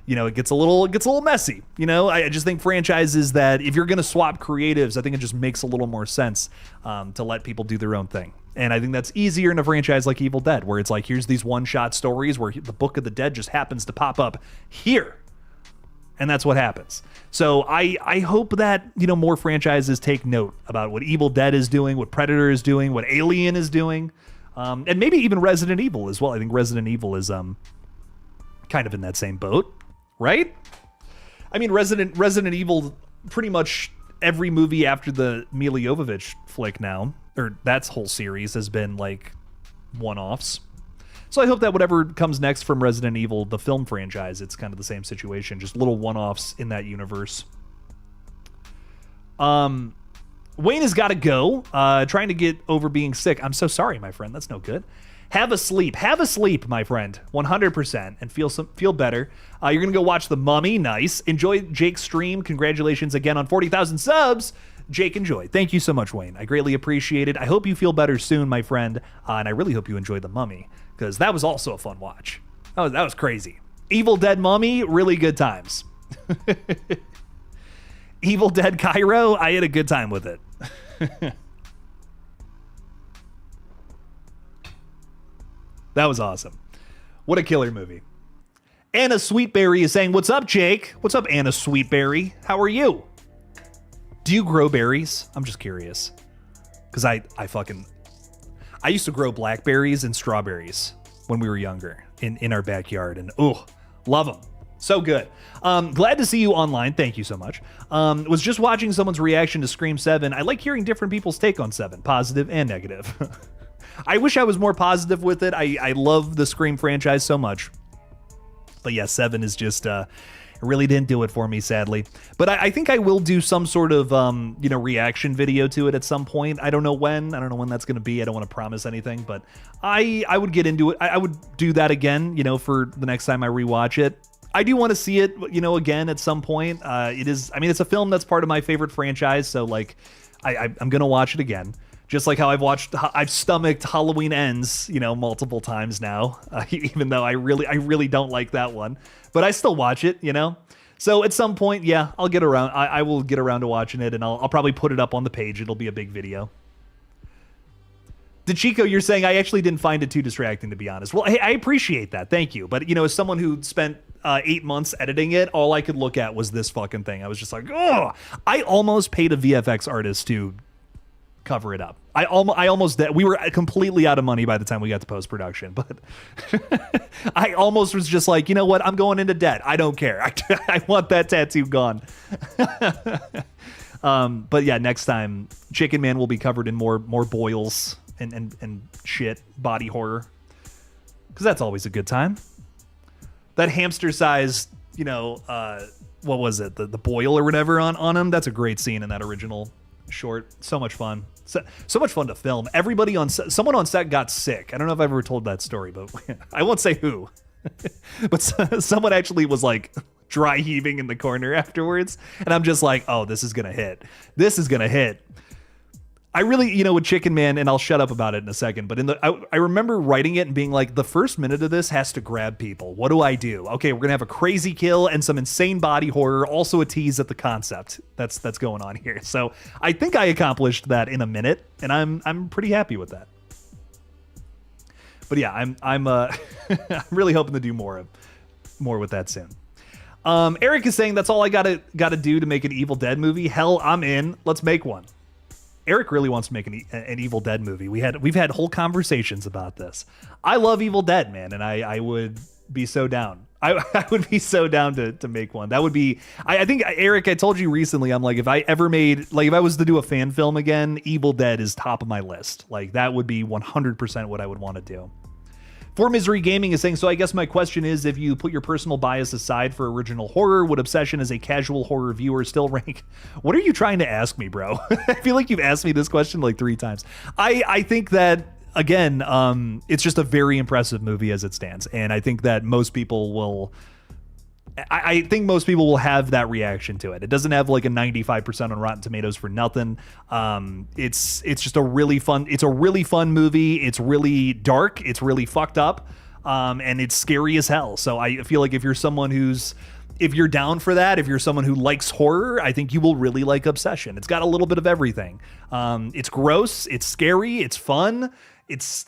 it gets a little messy. I just think franchises that if you're going to swap creatives, I think it just makes a little more sense to let people do their own thing. And I think that's easier in a franchise like Evil Dead, where it's like, here's these one-shot stories where the Book of the Dead just happens to pop up here. And that's what happens. So I hope that, more franchises take note about what Evil Dead is doing, what Predator is doing, what Alien is doing, and maybe even Resident Evil as well. I think Resident Evil is kind of in that same boat, right? I mean, Resident Evil, pretty much every movie after the Milla Jovovich flick now, or that whole series, has been like one-offs. So I hope that whatever comes next from Resident Evil, the film franchise, it's kind of the same situation, just little one-offs in that universe. Wayne has got to go, trying to get over being sick. I'm so sorry, my friend. That's no good. Have a sleep, my friend, 100%, and feel better. You're gonna go watch The Mummy. Nice. Enjoy Jake's stream. Congratulations again on 40,000 subs. Jake and Joy. Thank you so much, Wayne. I greatly appreciate it. I hope you feel better soon, my friend. And I really hope you enjoyed The Mummy, because that was also a fun watch. That was crazy. Evil Dead Mummy, really good times. Evil Dead Cairo, I had a good time with it. That was awesome. What a killer movie. Anna Sweetberry is saying, what's up, Jake? What's up, Anna Sweetberry? How are you? Do you grow berries? I'm just curious. Because I used to grow blackberries and strawberries when we were younger in our backyard. And love them. So good. Glad to see you online. Thank you so much. Was just watching someone's reaction to Scream 7. I like hearing different people's take on 7, positive and negative. I wish I was more positive with it. I love the Scream franchise so much. But yeah, 7 is just, it really didn't do it for me, sadly. But I think I will do some sort of, reaction video to it at some point. I don't know when. I don't know when that's going to be. I don't want to promise anything. But I would get into it. I would do that again, for the next time I rewatch it. I do want to see it, again at some point. It's a film that's part of my favorite franchise. So, I'm going to watch it again. Just like how I've stomached Halloween Ends, multiple times now, even though I really don't like that one, but I still watch it, So at some point, yeah, I'll get around. I will get around to watching it, and I'll probably put it up on the page. It'll be a big video. DeChico, you're saying I actually didn't find it too distracting, to be honest. Well, hey, I appreciate that. Thank you. But, as someone who spent 8 months editing it, all I could look at was this fucking thing. I was just like, oh, I almost paid a VFX artist to cover it up. I almost did. We were completely out of money by the time we got to post-production, but I almost was just like, you know what? I'm going into debt. I don't care. I want that tattoo gone. But yeah, next time Chicken Man will be covered in more boils and shit, body horror, because that's always a good time. That hamster sized, what was it? The boil or whatever on him. That's a great scene in that original short. So much fun. So much fun to film. Everybody on set, someone on set got sick. I don't know if I've ever told that story, but I won't say who. But someone actually was like dry heaving in the corner afterwards, and I'm just like, oh, this is gonna hit. This is gonna hit. I really, with Chicken Man, and I'll shut up about it in a second, but I remember writing it and being like, the first minute of this has to grab people. What do I do? Okay, we're gonna have a crazy kill and some insane body horror, also a tease at the concept that's going on here. So I think I accomplished that in a minute, and I'm pretty happy with that. But yeah, I'm I'm really hoping to do more with that soon. Eric is saying that's all I gotta do to make an Evil Dead movie. Hell, I'm in. Let's make one. Eric really wants to make an Evil Dead movie. We've had whole conversations about this. I love Evil Dead, man, and I would be so down. I would be so down to make one. That would be. I think, Eric, I told you recently. I'm like, if I was to do a fan film again, Evil Dead is top of my list. Like, that would be 100% what I would want to do. For Misery Gaming is saying, so I guess my question is, if you put your personal bias aside for original horror, would Obsession as a casual horror viewer still rank? What are you trying to ask me, bro? I feel like you've asked me this question like 3 times. I think that, again, it's just a very impressive movie as it stands. And I think that most people will... I think most people will have that reaction to it. It doesn't have like a 95% on Rotten Tomatoes for nothing. It's just a really fun. It's a really fun movie. It's really dark. It's really fucked up, and it's scary as hell. So I feel like if you're down for that, if you're someone who likes horror, I think you will really like Obsession. It's got a little bit of everything. It's gross. It's scary. It's fun. It's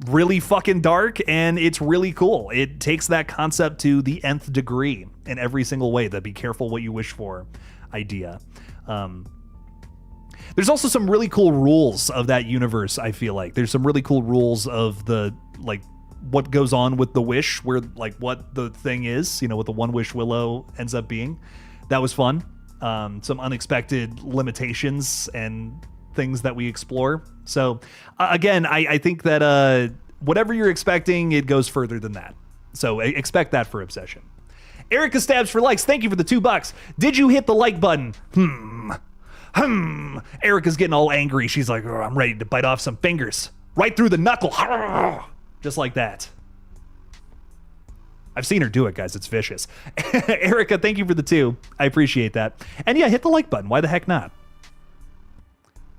really fucking dark, and it's really cool. It takes that concept to the nth degree in every single way. The be careful what you wish for idea. There's also some really cool rules of that universe. I feel like there's some really cool rules of the, like, what goes on with the wish, where, like, what the thing is, what the One Wish Willow ends up being. That was fun. Some unexpected limitations and things that we explore. So again, I think that whatever you're expecting, it goes further than that. So expect that for Obsession. Erica Stabs for likes. Thank you for the $2. Did you hit the like button? Erica's getting all angry. She's like, oh, I'm ready to bite off some fingers. Right through the knuckle. Just like that. I've seen her do it, guys. It's vicious. Erica, thank you for the 2. I appreciate that. And yeah, hit the like button. Why the heck not?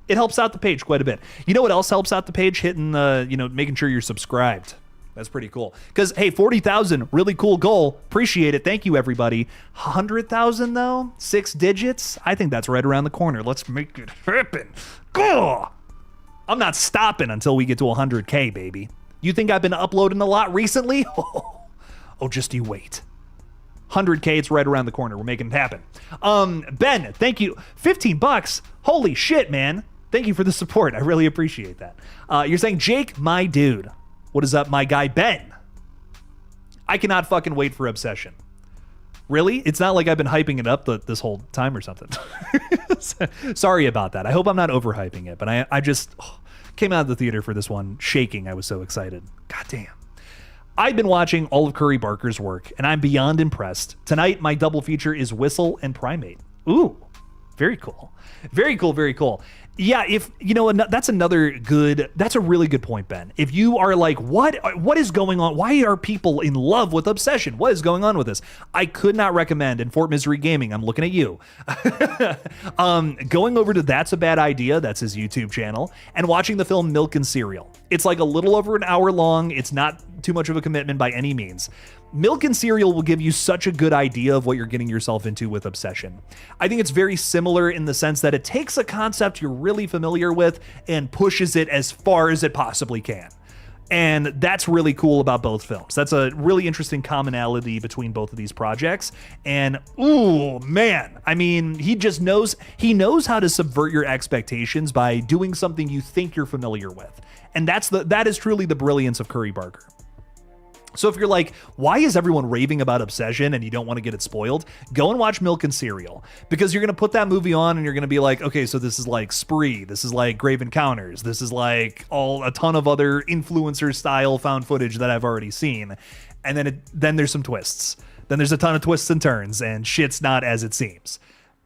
It helps out the page quite a bit. You know what else helps out the page? Hitting the, making sure you're subscribed. That's pretty cool. Because, hey, 40,000, really cool goal. Appreciate it. Thank you, everybody. 100,000, though? 6 digits? I think that's right around the corner. Let's make it happen. Go! I'm not stopping until we get to 100K, baby. You think I've been uploading a lot recently? Oh, just you wait. 100K, it's right around the corner. We're making it happen. Ben, thank you. $15. Holy shit, man. Thank you for the support. I really appreciate that. You're saying, Jake, my dude. What is up, my guy, Ben? I cannot fucking wait for Obsession. Really? It's not like I've been hyping it up this whole time or something. Sorry about that. I hope I'm not overhyping it, but I just came out of the theater for this one shaking. I was so excited. God damn. I've been watching all of Curry Barker's work, and I'm beyond impressed. Tonight, my double feature is Whistle and Primate. Ooh, very cool. Very cool, very cool. Yeah, that's a really good point, Ben. If you are like, what is going on? Why are people in love with Obsession? What is going on with this? I could not recommend, in Fort Misery Gaming, I'm looking at you, going over to That's a Bad Idea, that's his YouTube channel, and watching the film Milk and Cereal. It's like a little over an hour long. It's not too much of a commitment by any means. Milk and Cereal will give you such a good idea of what you're getting yourself into with Obsession. I think it's very similar in the sense that it takes a concept you're really familiar with and pushes it as far as it possibly can. And that's really cool about both films. That's a really interesting commonality between both of these projects. And, ooh, man, I mean, he knows how to subvert your expectations by doing something you think you're familiar with. And that is truly the brilliance of Curry Barker. So if you're like, why is everyone raving about Obsession and you don't want to get it spoiled? Go and watch Milk and Cereal, because you're going to put that movie on and you're going to be like, okay, so this is like Spree. This is like Grave Encounters. This is like a ton of other influencer style found footage that I've already seen. And then there's some twists. Then there's a ton of twists and turns, and shit's not as it seems.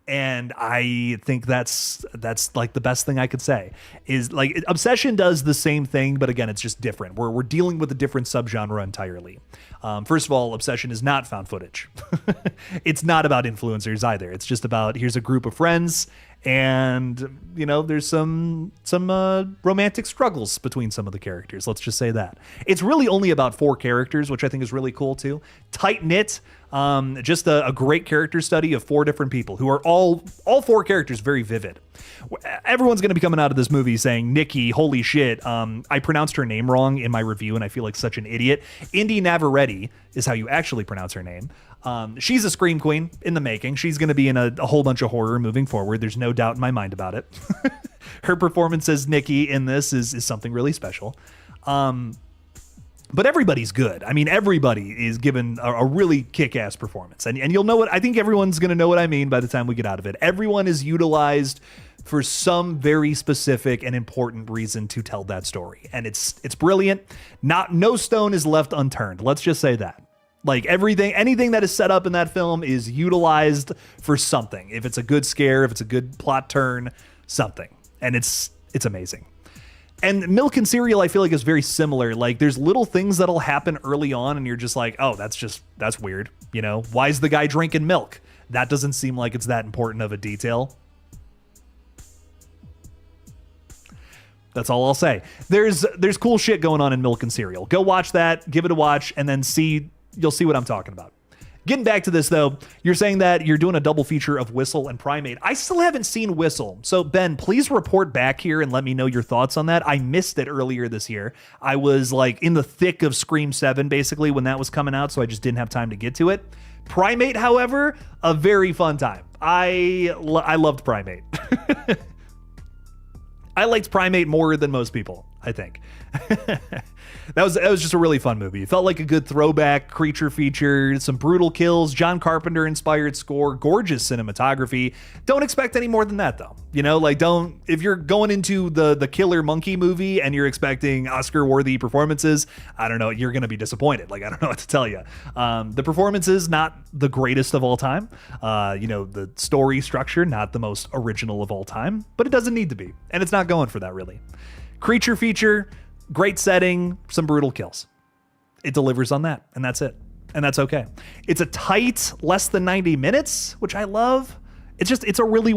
And I think that's like the best thing I could say is like Obsession does the same thing, but again, it's just different. We're dealing with a different subgenre entirely. First of all, Obsession is not found footage. It's not about influencers either. It's just about, here's a group of friends, and there's some romantic struggles between some of the characters. Let's just say that. It's really only about 4 characters, which I think is really cool too. Tight knit. Just a great character study of 4 different people who are all 4 characters very vivid. Everyone's going to be coming out of this movie saying, Nikki, holy shit, I pronounced her name wrong in my review and I feel like such an idiot. Indy Navarrete is how you actually pronounce her name. She's a scream queen in the making. She's going to be in a whole bunch of horror moving forward. There's no doubt in my mind about it. Her performance as Nikki in this is something really special. But everybody's good. I mean, everybody is given a really kick-ass performance. And you'll know I think everyone's going to know what I mean by the time we get out of it. Everyone is utilized for some very specific and important reason to tell that story. And it's brilliant. No stone is left unturned. Let's just say that. Like anything that is set up in that film is utilized for something. If it's a good scare, if it's a good plot turn, something. And it's amazing. And Milk and Cereal, I feel like, is very similar. Like, there's little things that'll happen early on, and you're just like, oh, that's weird. Why is the guy drinking milk? That doesn't seem like it's that important of a detail. That's all I'll say. There's cool shit going on in Milk and Cereal. Go watch that, give it a watch, and then you'll see what I'm talking about. Getting back to this, though, you're saying that you're doing a double feature of Whistle and Primate. I still haven't seen Whistle. So, Ben, please report back here and let me know your thoughts on that. I missed it earlier this year. I was like in the thick of Scream 7, basically, when that was coming out, so I just didn't have time to get to it. Primate, however, a very fun time. I loved Primate. I liked Primate more than most people, I think. That was just a really fun movie. It felt like a good throwback creature feature, some brutal kills, John Carpenter inspired score, gorgeous cinematography. Don't expect any more than that, though. If you're going into the Killer Monkey movie and you're expecting Oscar worthy performances, I don't know, you're going to be disappointed. I don't know what to tell you. The performance is not the greatest of all time. The story structure, not the most original of all time, but it doesn't need to be. And it's not going for that, really. Creature feature, great setting, some brutal kills. It delivers on that, and that's it. And that's okay. It's a tight, less than 90 minutes, which I love. It's a really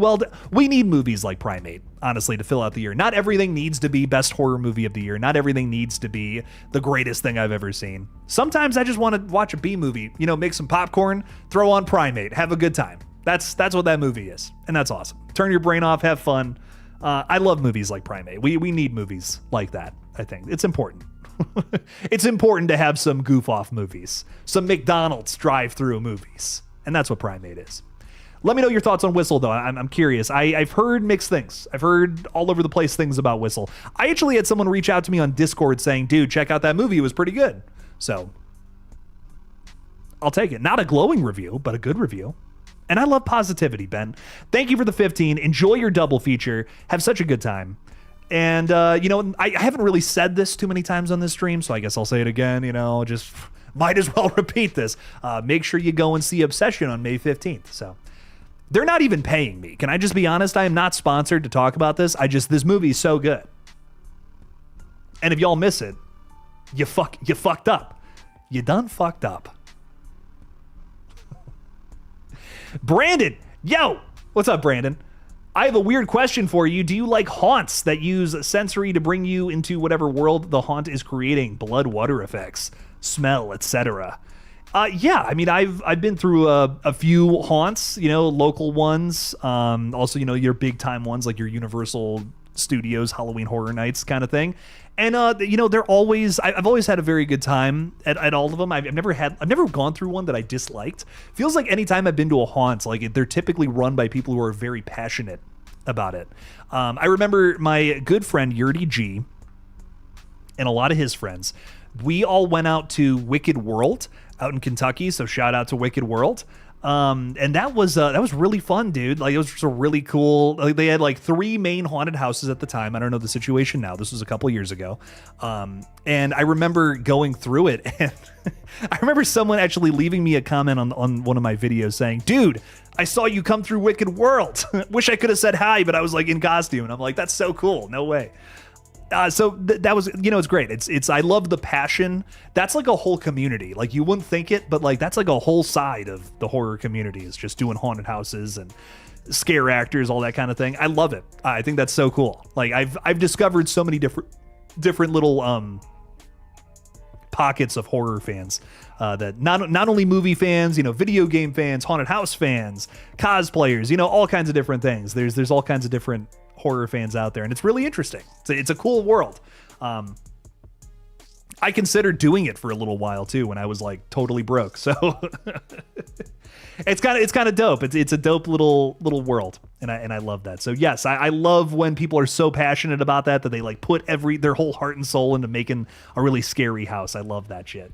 we need movies like Primate, honestly, to fill out the year. Not everything needs to be best horror movie of the year. Not everything needs to be the greatest thing I've ever seen. Sometimes I just want to watch a B movie, make some popcorn, throw on Primate, have a good time. That's what that movie is. And that's awesome. Turn your brain off, have fun. I love movies like Primate. We need movies like that, I think. It's important. It's important to have some goof off movies, some McDonald's drive-through movies. And that's what Primate is. Let me know your thoughts on Whistle, though. I'm curious. I've heard mixed things. I've heard all over the place things about Whistle. I actually had someone reach out to me on Discord saying, dude, check out that movie. It was pretty good. So I'll take it. Not a glowing review, but a good review. And I love positivity, Ben. Thank you for the 15. Enjoy your double feature. Have such a good time. And, I haven't really said this too many times on this stream, so I guess I'll say it again, just might as well repeat this. Make sure you go and see Obsession on May 15th. So they're not even paying me. Can I just be honest? I am not sponsored to talk about this. This movie is so good. And if y'all miss it, you fucked up. You done fucked up. Brandon, yo, what's up, Brandon? I have a weird question for you. Do you like haunts that use sensory to bring you into whatever world the haunt is creating? Blood, water effects, smell, etc. Yeah, I mean, I've been through a few haunts, local ones. Also, your big time ones like your Universal Studios Halloween Horror Nights kind of thing. And they're always, I've always had a very good time at all of them. I've never gone through one that I disliked. Feels like anytime I've been to a haunt, like they're typically run by people who are very passionate about it. I remember my good friend Yurdy G and a lot of his friends, we all went out to Wicked World out in Kentucky. So shout out to Wicked World. And that was really fun, dude. Like, it was just a really cool, like, they had like 3 main haunted houses at the time. I don't know the situation now. This was a couple years ago. And I remember going through it, and I remember someone actually leaving me a comment on one of my videos saying, dude, I saw you come through Wicked World. Wish I could have said hi, but I was like in costume. And I'm like, that's so cool. No way. So that was, it's great. It's I love the passion. That's like a whole community. Like, you wouldn't think it, but like that's like a whole side of the horror community, is just doing haunted houses and scare actors, all that kind of thing. I love it. I think that's so cool. Like, I've discovered so many different little pockets of horror fans that not only movie fans, video game fans, haunted house fans, cosplayers, all kinds of different things. There's all kinds of different horror fans out there, and it's really interesting. It's a cool world. I considered doing it for a little while too when I was like totally broke. So it's kind of dope. It's a dope little world, and I love that. So yes, I love when people are so passionate about that they like put their whole heart and soul into making a really scary house. I love that shit.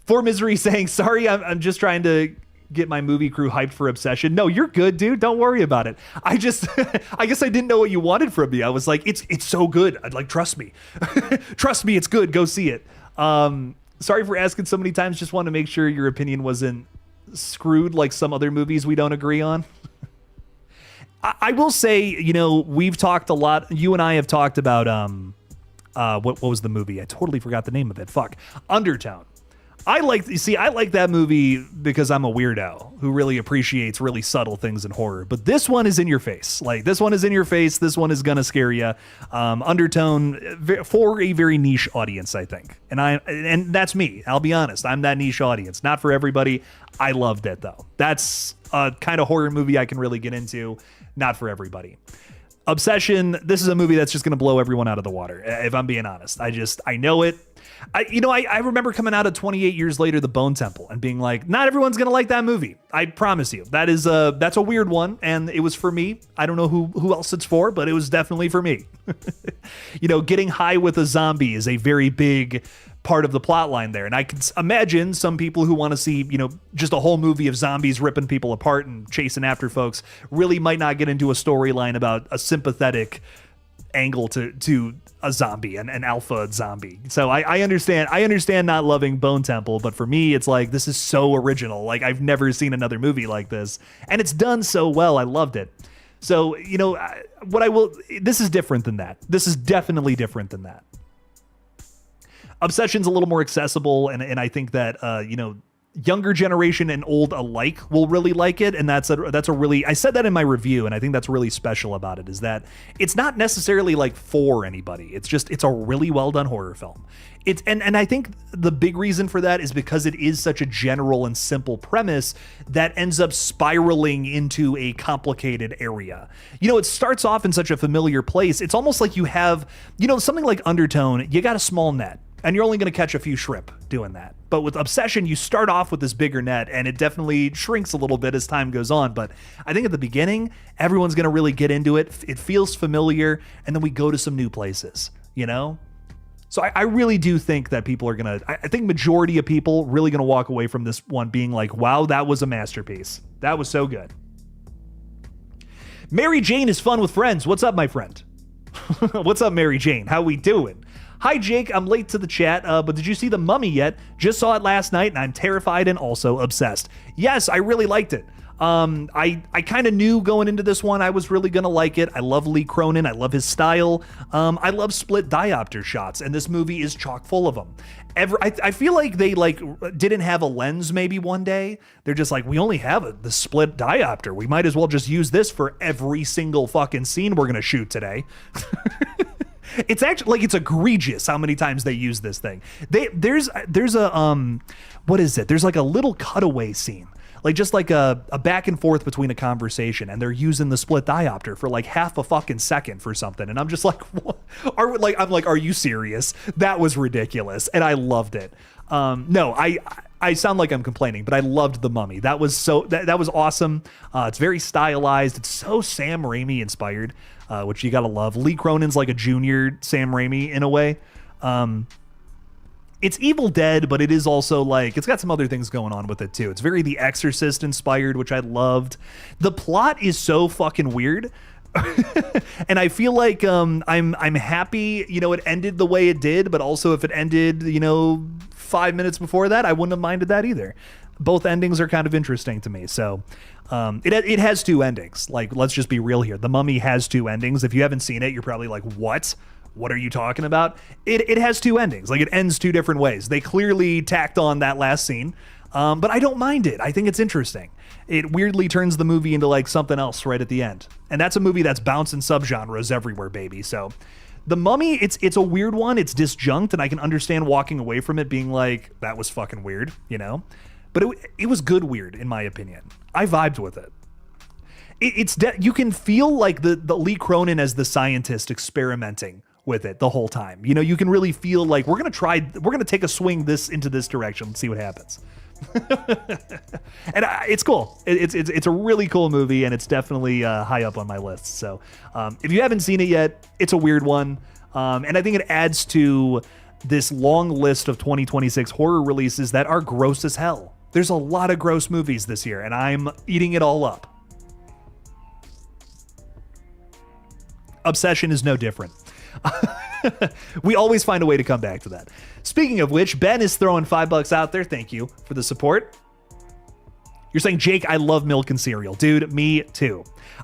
For Misery saying, sorry, I'm just trying to get my movie crew hyped for Obsession. No, you're good, dude. Don't worry about it. I guess I didn't know what you wanted from me. I was like, it's so good. I'd like, trust me. Trust me, it's good. Go see it. Sorry for asking so many times. Just want to make sure your opinion wasn't screwed like some other movies we don't agree on. I will say, we've talked a lot. You and I have talked about what was the movie? I totally forgot the name of it. Fuck. Undertone. I like that movie because I'm a weirdo who really appreciates really subtle things in horror. But this one is in your face. Like, this one is in your face. This one is gonna scare you. Undertone for a very niche audience, I think. And that's me. I'll be honest. I'm that niche audience. Not for everybody. I loved it though. That's a kind of horror movie I can really get into. Not for everybody. Obsession. This is a movie that's just gonna blow everyone out of the water. If I'm being honest, I know it. I remember coming out of 28 years later, The Bone Temple, and being like, not everyone's going to like that movie. I promise you. That's a weird one, and it was for me. I don't know who else it's for, but it was definitely for me. Getting high with a zombie is a very big part of the plot line there. And I can imagine some people who want to see, just a whole movie of zombies ripping people apart and chasing after folks really might not get into a storyline about a sympathetic angle to a zombie, an alpha zombie. So I understand not loving Bone Temple, but for me, it's like, this is so original. Like, I've never seen another movie like this, and it's done so well. I loved it. So, this is different than that. This is definitely different than that. Obsession's a little more accessible, and I think that, younger generation and old alike will really like it, and that's a really, I said that in my review, and I think that's really special about it, is that it's not necessarily like for anybody. It's a really well done horror film. And I think the big reason for that is because it is such a general and simple premise that ends up spiraling into a complicated area. It starts off in such a familiar place. It's almost like you have, something like Undertone, you got a small net, and you're only going to catch a few shrimp doing that. But with Obsession, you start off with this bigger net, and it definitely shrinks a little bit as time goes on. But I think at the beginning, everyone's going to really get into it. It feels familiar, and then we go to some new places, So I really do think that people are going to, I think majority of people really going to walk away from this one being like, wow, that was a masterpiece. That was so good. Mary Jane is fun with friends. What's up, my friend? What's up, Mary Jane? How we doing? Hi, Jake. I'm late to the chat, but did you see The Mummy yet? Just saw it last night, and I'm terrified and also obsessed. Yes, I really liked it. I kind of knew going into this one I was really going to like it. I love Lee Cronin. I love his style. I love split diopter shots, and this movie is chock full of them. I feel like they didn't have a lens maybe one day. They're just like, we only have the split diopter. We might as well just use this for every single fucking scene we're going to shoot today. It's actually it's egregious how many times they use this thing. There's a what is it? There's like a little cutaway scene, just like a back and forth between a conversation, and they're using the split diopter for like half a fucking second for something, and I'm just like, what? Are you serious? That was ridiculous, and I loved it. No, I sound like I'm complaining, but I loved The Mummy. That was that was awesome. It's very stylized. It's so Sam Raimi inspired, which you gotta love. Lee Cronin's like a junior Sam Raimi in a way. It's Evil Dead, but it is also it's got some other things going on with it too. It's very The Exorcist inspired, which I loved. The plot is so fucking weird. And I feel like I'm happy, it ended the way it did, but also if it ended, 5 minutes before that, I wouldn't have minded that either. Both endings are kind of interesting to me. So it has two endings. Let's just be real here. The Mummy has two endings. If you haven't seen it, you're probably like, what? What are you talking about? It has two endings. It ends two different ways. They clearly tacked on that last scene, but I don't mind it. I think it's interesting. It weirdly turns the movie into something else right at the end. And that's a movie that's bouncing subgenres everywhere, baby. So The Mummy, it's a weird one. It's disjunct, and I can understand walking away from it being like, that was fucking weird, But it was good weird, in my opinion. I vibed with it. You can feel the Lee Cronin as the scientist experimenting with it the whole time. You can really feel we're going to take a swing into this direction and see what happens. And it's cool. It's a really cool movie, and it's definitely high up on my list. So if you haven't seen it yet, it's a weird one. And I think it adds to this long list of 2026 horror releases that are gross as hell. There's a lot of gross movies this year, and I'm eating it all up. Obsession is no different. We always find a way to come back to that. Speaking of which, Ben is throwing $5 out there. Thank you for the support. You're saying, Jake, I love milk and cereal. Dude, me too.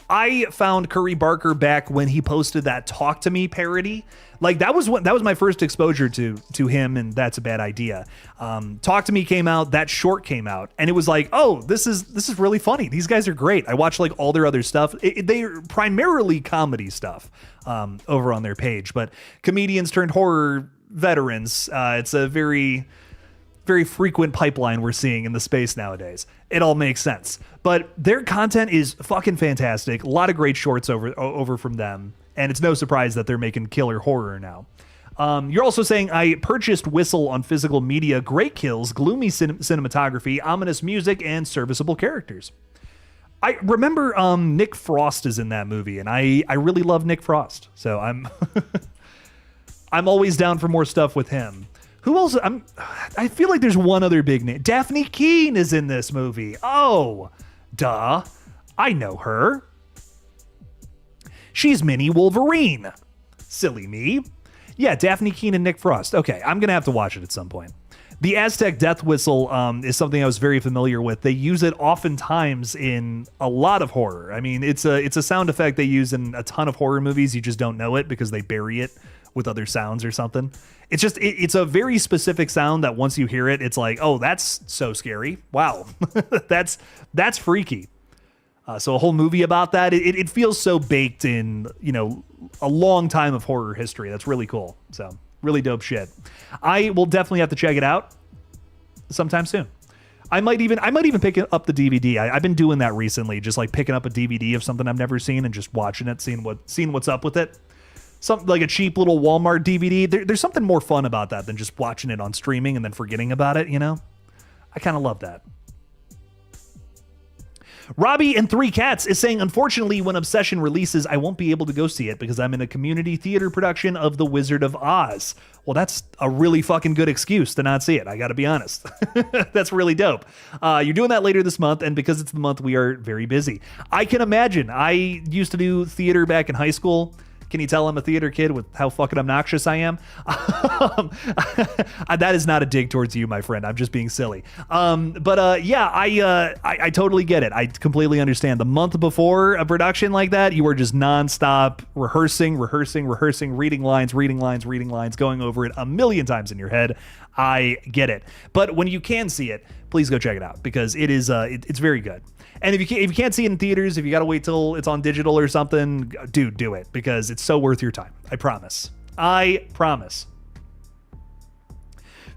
I found Curry Barker back when he posted that Talk to Me parody. That was my first exposure to him, and That's a Bad Idea. Talk to Me came out, that short came out, and it was like, oh, this is really funny. These guys are great. I watched all their other stuff. They're primarily comedy stuff over on their page, but comedians turned horror veterans. It's a very, very frequent pipeline we're seeing in the space nowadays. It all makes sense. But their content is fucking fantastic. A lot of great shorts over from them. And it's no surprise that they're making killer horror now. You're also saying, I purchased Whistle on physical media. Great kills, gloomy cinematography, ominous music, and serviceable characters. I remember Nick Frost is in that movie, and I really love Nick Frost. So I'm I'm always down for more stuff with him. Who else? I feel like there's one other big name. Daphne Keane is in this movie. Oh, duh. I know her. She's Mini Wolverine. Silly me. Yeah, Daphne Keane and Nick Frost. Okay, I'm going to have to watch it at some point. The Aztec death whistle is something I was very familiar with. They use it oftentimes in a lot of horror. I mean, it's a sound effect they use in a ton of horror movies. You just don't know it because they bury it with other sounds or something. It's just, it's a very specific sound that once you hear it, it's like, oh, that's so scary. Wow. that's freaky. So a whole movie about that, it feels so baked in, a long time of horror history. That's really cool. So really dope shit. I will definitely have to check it out sometime soon. I might even pick up the DVD. I've been doing that recently, just like picking up a DVD of something I've never seen and just watching it, seeing what's up with it. Something like a cheap little Walmart DVD. There's something more fun about that than just watching it on streaming and then forgetting about it, I kind of love that. Robbie and Three Cats is saying, unfortunately, when Obsession releases, I won't be able to go see it because I'm in a community theater production of The Wizard of Oz. Well, that's a really fucking good excuse to not see it. I got to be honest. That's really dope. You're doing that later this month, and because it's the month, we are very busy. I can imagine. I used to do theater back in high school. Can you tell I'm a theater kid with how fucking obnoxious I am? That is not a dig towards you, my friend. I'm just being silly. Yeah, I totally get it. I completely understand. The month before a production like that, you are just nonstop rehearsing, reading lines, going over it a million times in your head. I get it. But when you can see it, please go check it out because it is it's very good. And if you can't see it in theaters, if you got to wait till it's on digital or something, dude, do it because it's so worth your time. I promise.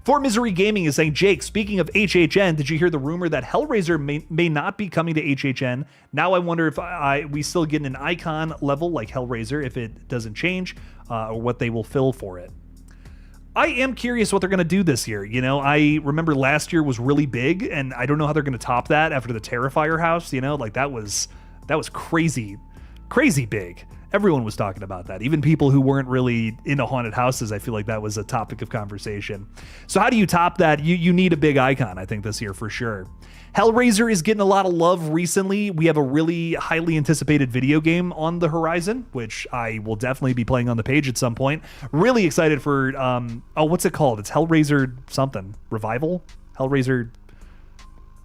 For Misery Gaming is saying, Jake, speaking of HHN, did you hear the rumor that Hellraiser may not be coming to HHN? Now I wonder if we still get an icon level like Hellraiser if it doesn't change or what they will fill for it. I am curious what they're going to do this year. I remember last year was really big, and I don't know how they're going to top that after the Terrifier house. Like that was crazy big. Everyone was talking about that. Even people who weren't really into haunted houses, I feel like that was a topic of conversation. So how do you top that? You need a big icon, I think, this year for sure. Hellraiser is getting a lot of love recently. We have a really highly anticipated video game on the horizon, which I will definitely be playing on the page at some point. Really excited for, what's it called? It's Hellraiser something. Revival? Hellraiser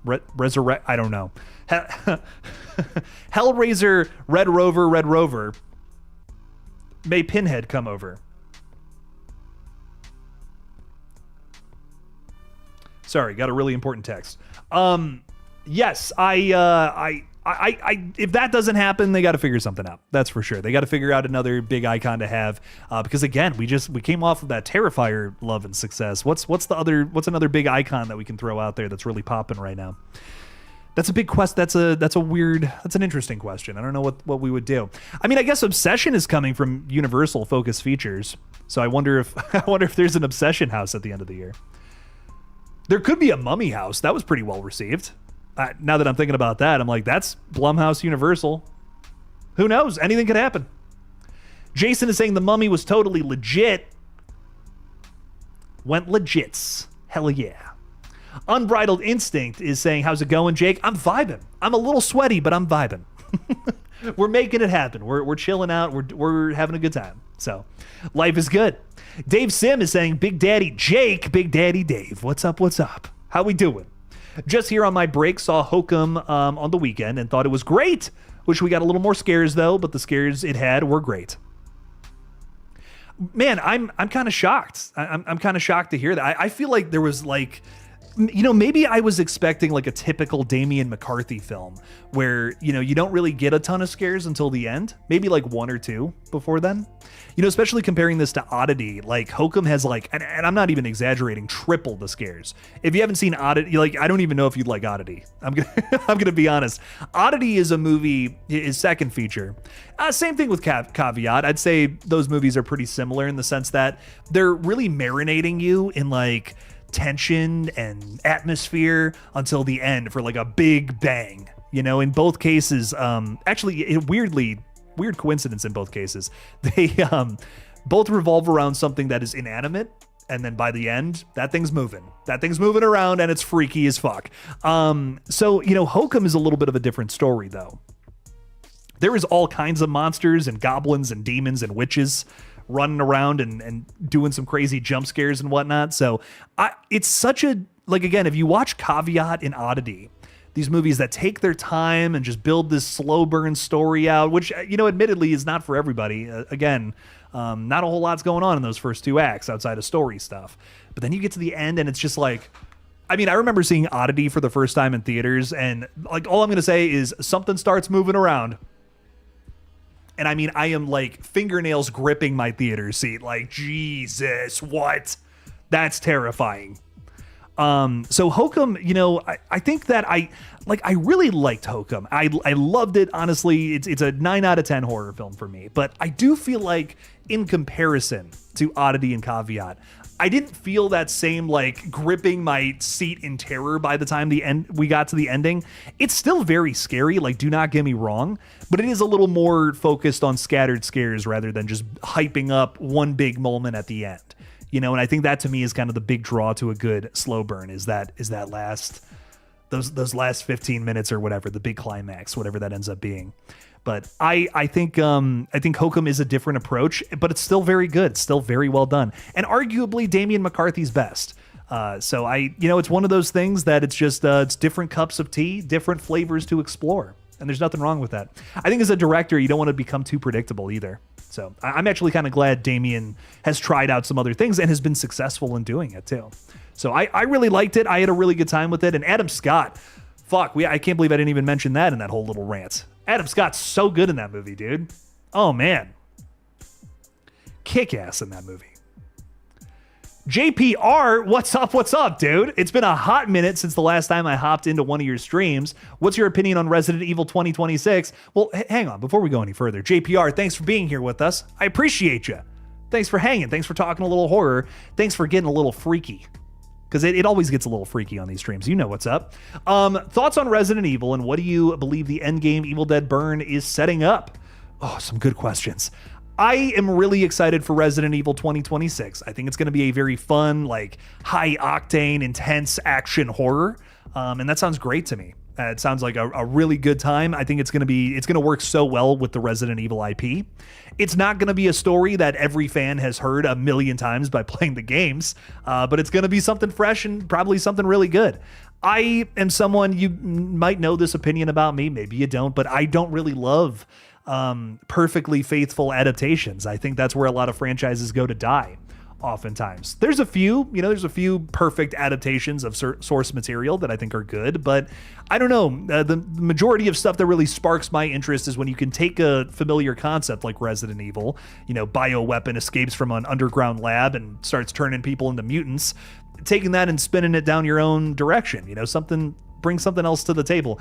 Resurrect? I don't know. Hellraiser Red Rover. May Pinhead come over? Sorry, got a really important text. Yes, I if that doesn't happen, they got to figure something out. That's for sure. They got to figure out another big icon to have, because again, we came off of that Terrifier love and success. What's another big icon that we can throw out there that's really popping right now? That's a big quest. That's an interesting question. I don't know what we would do. I mean, I guess Obsession is coming from Universal Focus Features, so I wonder if there's an Obsession house at the end of the year. There could be a Mummy house. That was pretty well received. Now that I'm thinking about that, I'm like, that's Blumhouse Universal. Who knows? Anything could happen. Jason is saying the Mummy was totally legit. Went legits. Hell yeah. Unbridled Instinct is saying, how's it going, Jake? I'm vibing. I'm a little sweaty, but I'm vibing. We're making it happen. We're chilling out. We're having a good time. So life is good. Dave Sim is saying, Big Daddy Jake, Big Daddy Dave. What's up? How we doing? Just here on my break, saw Hokum on the weekend and thought it was great. Wish we got a little more scares though, but the scares it had were great. Man, I'm kind of shocked. I'm kind of shocked to hear that. I feel like there was like, maybe I was expecting like a typical Damian McCarthy film where, you don't really get a ton of scares until the end, maybe like one or two before then, especially comparing this to Oddity. Like Hokum has like, and I'm not even exaggerating, triple the scares. If you haven't seen Oddity, like, I don't even know if you'd like Oddity. I'm gonna be honest. Oddity is a movie, his second feature. Same thing with Caveat. I'd say those movies are pretty similar in the sense that they're really marinating you in like tension and atmosphere until the end for like a big bang. In both cases, actually, weird coincidence in both cases. They both revolve around something that is inanimate, and then by the end, that thing's moving around, and it's freaky as fuck. So Hokum is a little bit of a different story, though. There is all kinds of monsters and goblins and demons and witches running around and doing some crazy jump scares and whatnot. So it's such a, like, again, if you watch Caveat and Oddity, these movies that take their time and just build this slow burn story out, which, admittedly is not for everybody. Again, Not a whole lot's going on in those first 2 acts outside of story stuff. But then you get to the end and it's just like, I mean, I remember seeing Oddity for the first time in theaters, and like all I'm going to say is something starts moving around. And I mean, I am like fingernails gripping my theater seat. Like, Jesus, what? That's terrifying. So Hokum, you know, I think that I really liked Hokum. I loved it. Honestly, it's a 9 out of 10 horror film for me, but I do feel like in comparison to Oddity and Caveat, I didn't feel that same like gripping my seat in terror by the time we got to the ending. It's still very scary, like do not get me wrong, but it is a little more focused on scattered scares rather than just hyping up one big moment at the end. You know, and I think that to me is kind of the big draw to a good slow burn is that last those last 15 minutes or whatever, the big climax, whatever that ends up being. But I think Hokum is a different approach, but it's still very good. It's still very well done, and arguably Damian McCarthy's best. So it's one of those things that it's just it's different cups of tea, different flavors to explore, and there's nothing wrong with that. I think as a director, you don't want to become too predictable either. So I'm actually kind of glad Damian has tried out some other things and has been successful in doing it too. So I really liked it. I had a really good time with it. And Adam Scott, I can't believe I didn't even mention that in that whole little rant. Adam Scott's so good in that movie, dude. Oh man. Kick ass in that movie. JPR, what's up, dude? It's been a hot minute since the last time I hopped into one of your streams. What's your opinion on Resident Evil 2026? Well, hang on, before we go any further. JPR, thanks for being here with us. I appreciate you. Thanks for hanging. Thanks for talking a little horror. Thanks for getting a little freaky. Because it always gets a little freaky on these streams. You know what's up. Thoughts on Resident Evil, and what do you believe the endgame Evil Dead burn is setting up? Oh, some good questions. I am really excited for Resident Evil 2026. I think it's going to be a very fun, like high octane, intense action horror. And that sounds great to me. It sounds like a really good time. I think it's going to work so well with the Resident Evil IP. It's not going to be a story that every fan has heard a million times by playing the games, but it's going to be something fresh and probably something really good. I am someone, you might know this opinion about me, maybe you don't, but I don't really love perfectly faithful adaptations. I think that's where a lot of franchises go to die. Oftentimes there's a few perfect adaptations of source material that I think are good, but I don't know. The majority of stuff that really sparks my interest is when you can take a familiar concept like Resident Evil, bioweapon escapes from an underground lab and starts turning people into mutants, taking that and spinning it down your own direction, bring something else to the table.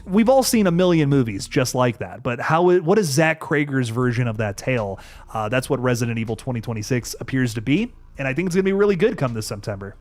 We've all seen a million movies just like that, but what is Zach Krager's version of that tale? That's what Resident Evil 2026 appears to be, and I think it's gonna be really good come this September.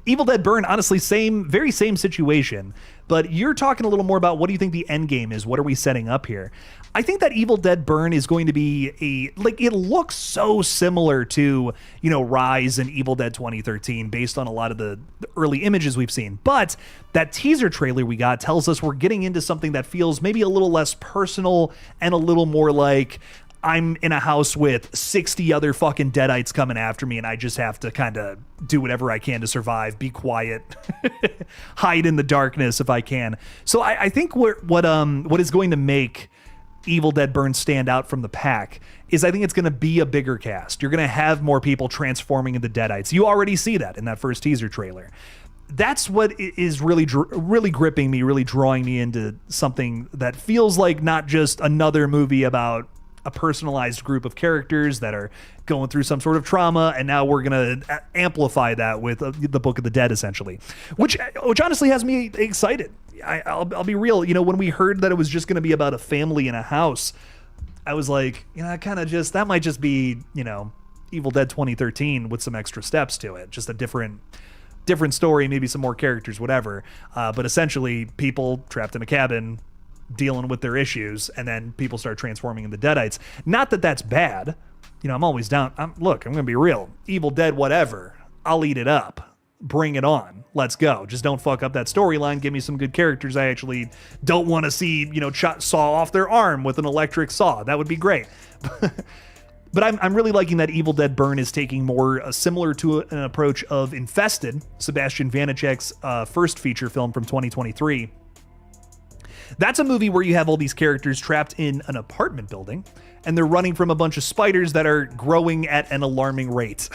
Evil Dead Burn, honestly, very same situation, but you're talking a little more about what do you think the end game is? What are we setting up here? I think that Evil Dead Burn is going to be it looks so similar to, Rise and Evil Dead 2013 based on a lot of the early images we've seen. But that teaser trailer we got tells us we're getting into something that feels maybe a little less personal and a little more like I'm in a house with 60 other fucking deadites coming after me and I just have to kind of do whatever I can to survive, be quiet, hide in the darkness if I can. So I think what is going to make Evil Dead Burn stand out from the pack is I think it's going to be a bigger cast. You're going to have more people transforming into deadites. You already see that in that first teaser trailer. That's what is really gripping me, really drawing me into something that feels like not just another movie about a personalized group of characters that are going through some sort of trauma, and now we're going to amplify that with the Book of the Dead, essentially, which honestly has me excited. I'll be real. When we heard that it was just going to be about a family in a house, I was like, that might just be, Evil Dead 2013 with some extra steps to it, just a different story, maybe some more characters, whatever. But essentially, people trapped in a cabin dealing with their issues, and then people start transforming into deadites. Not that that's bad. I'm always down. I'm going to be real. Evil Dead, whatever. I'll eat it up. Bring it on. Let's go. Just don't fuck up that storyline. Give me some good characters I actually don't want to see, saw off their arm with an electric saw. That would be great. But I'm really liking that Evil Dead Burn is taking more similar to an approach of Infested, Sebastian Vanacek's first feature film from 2023. That's a movie where you have all these characters trapped in an apartment building, and they're running from a bunch of spiders that are growing at an alarming rate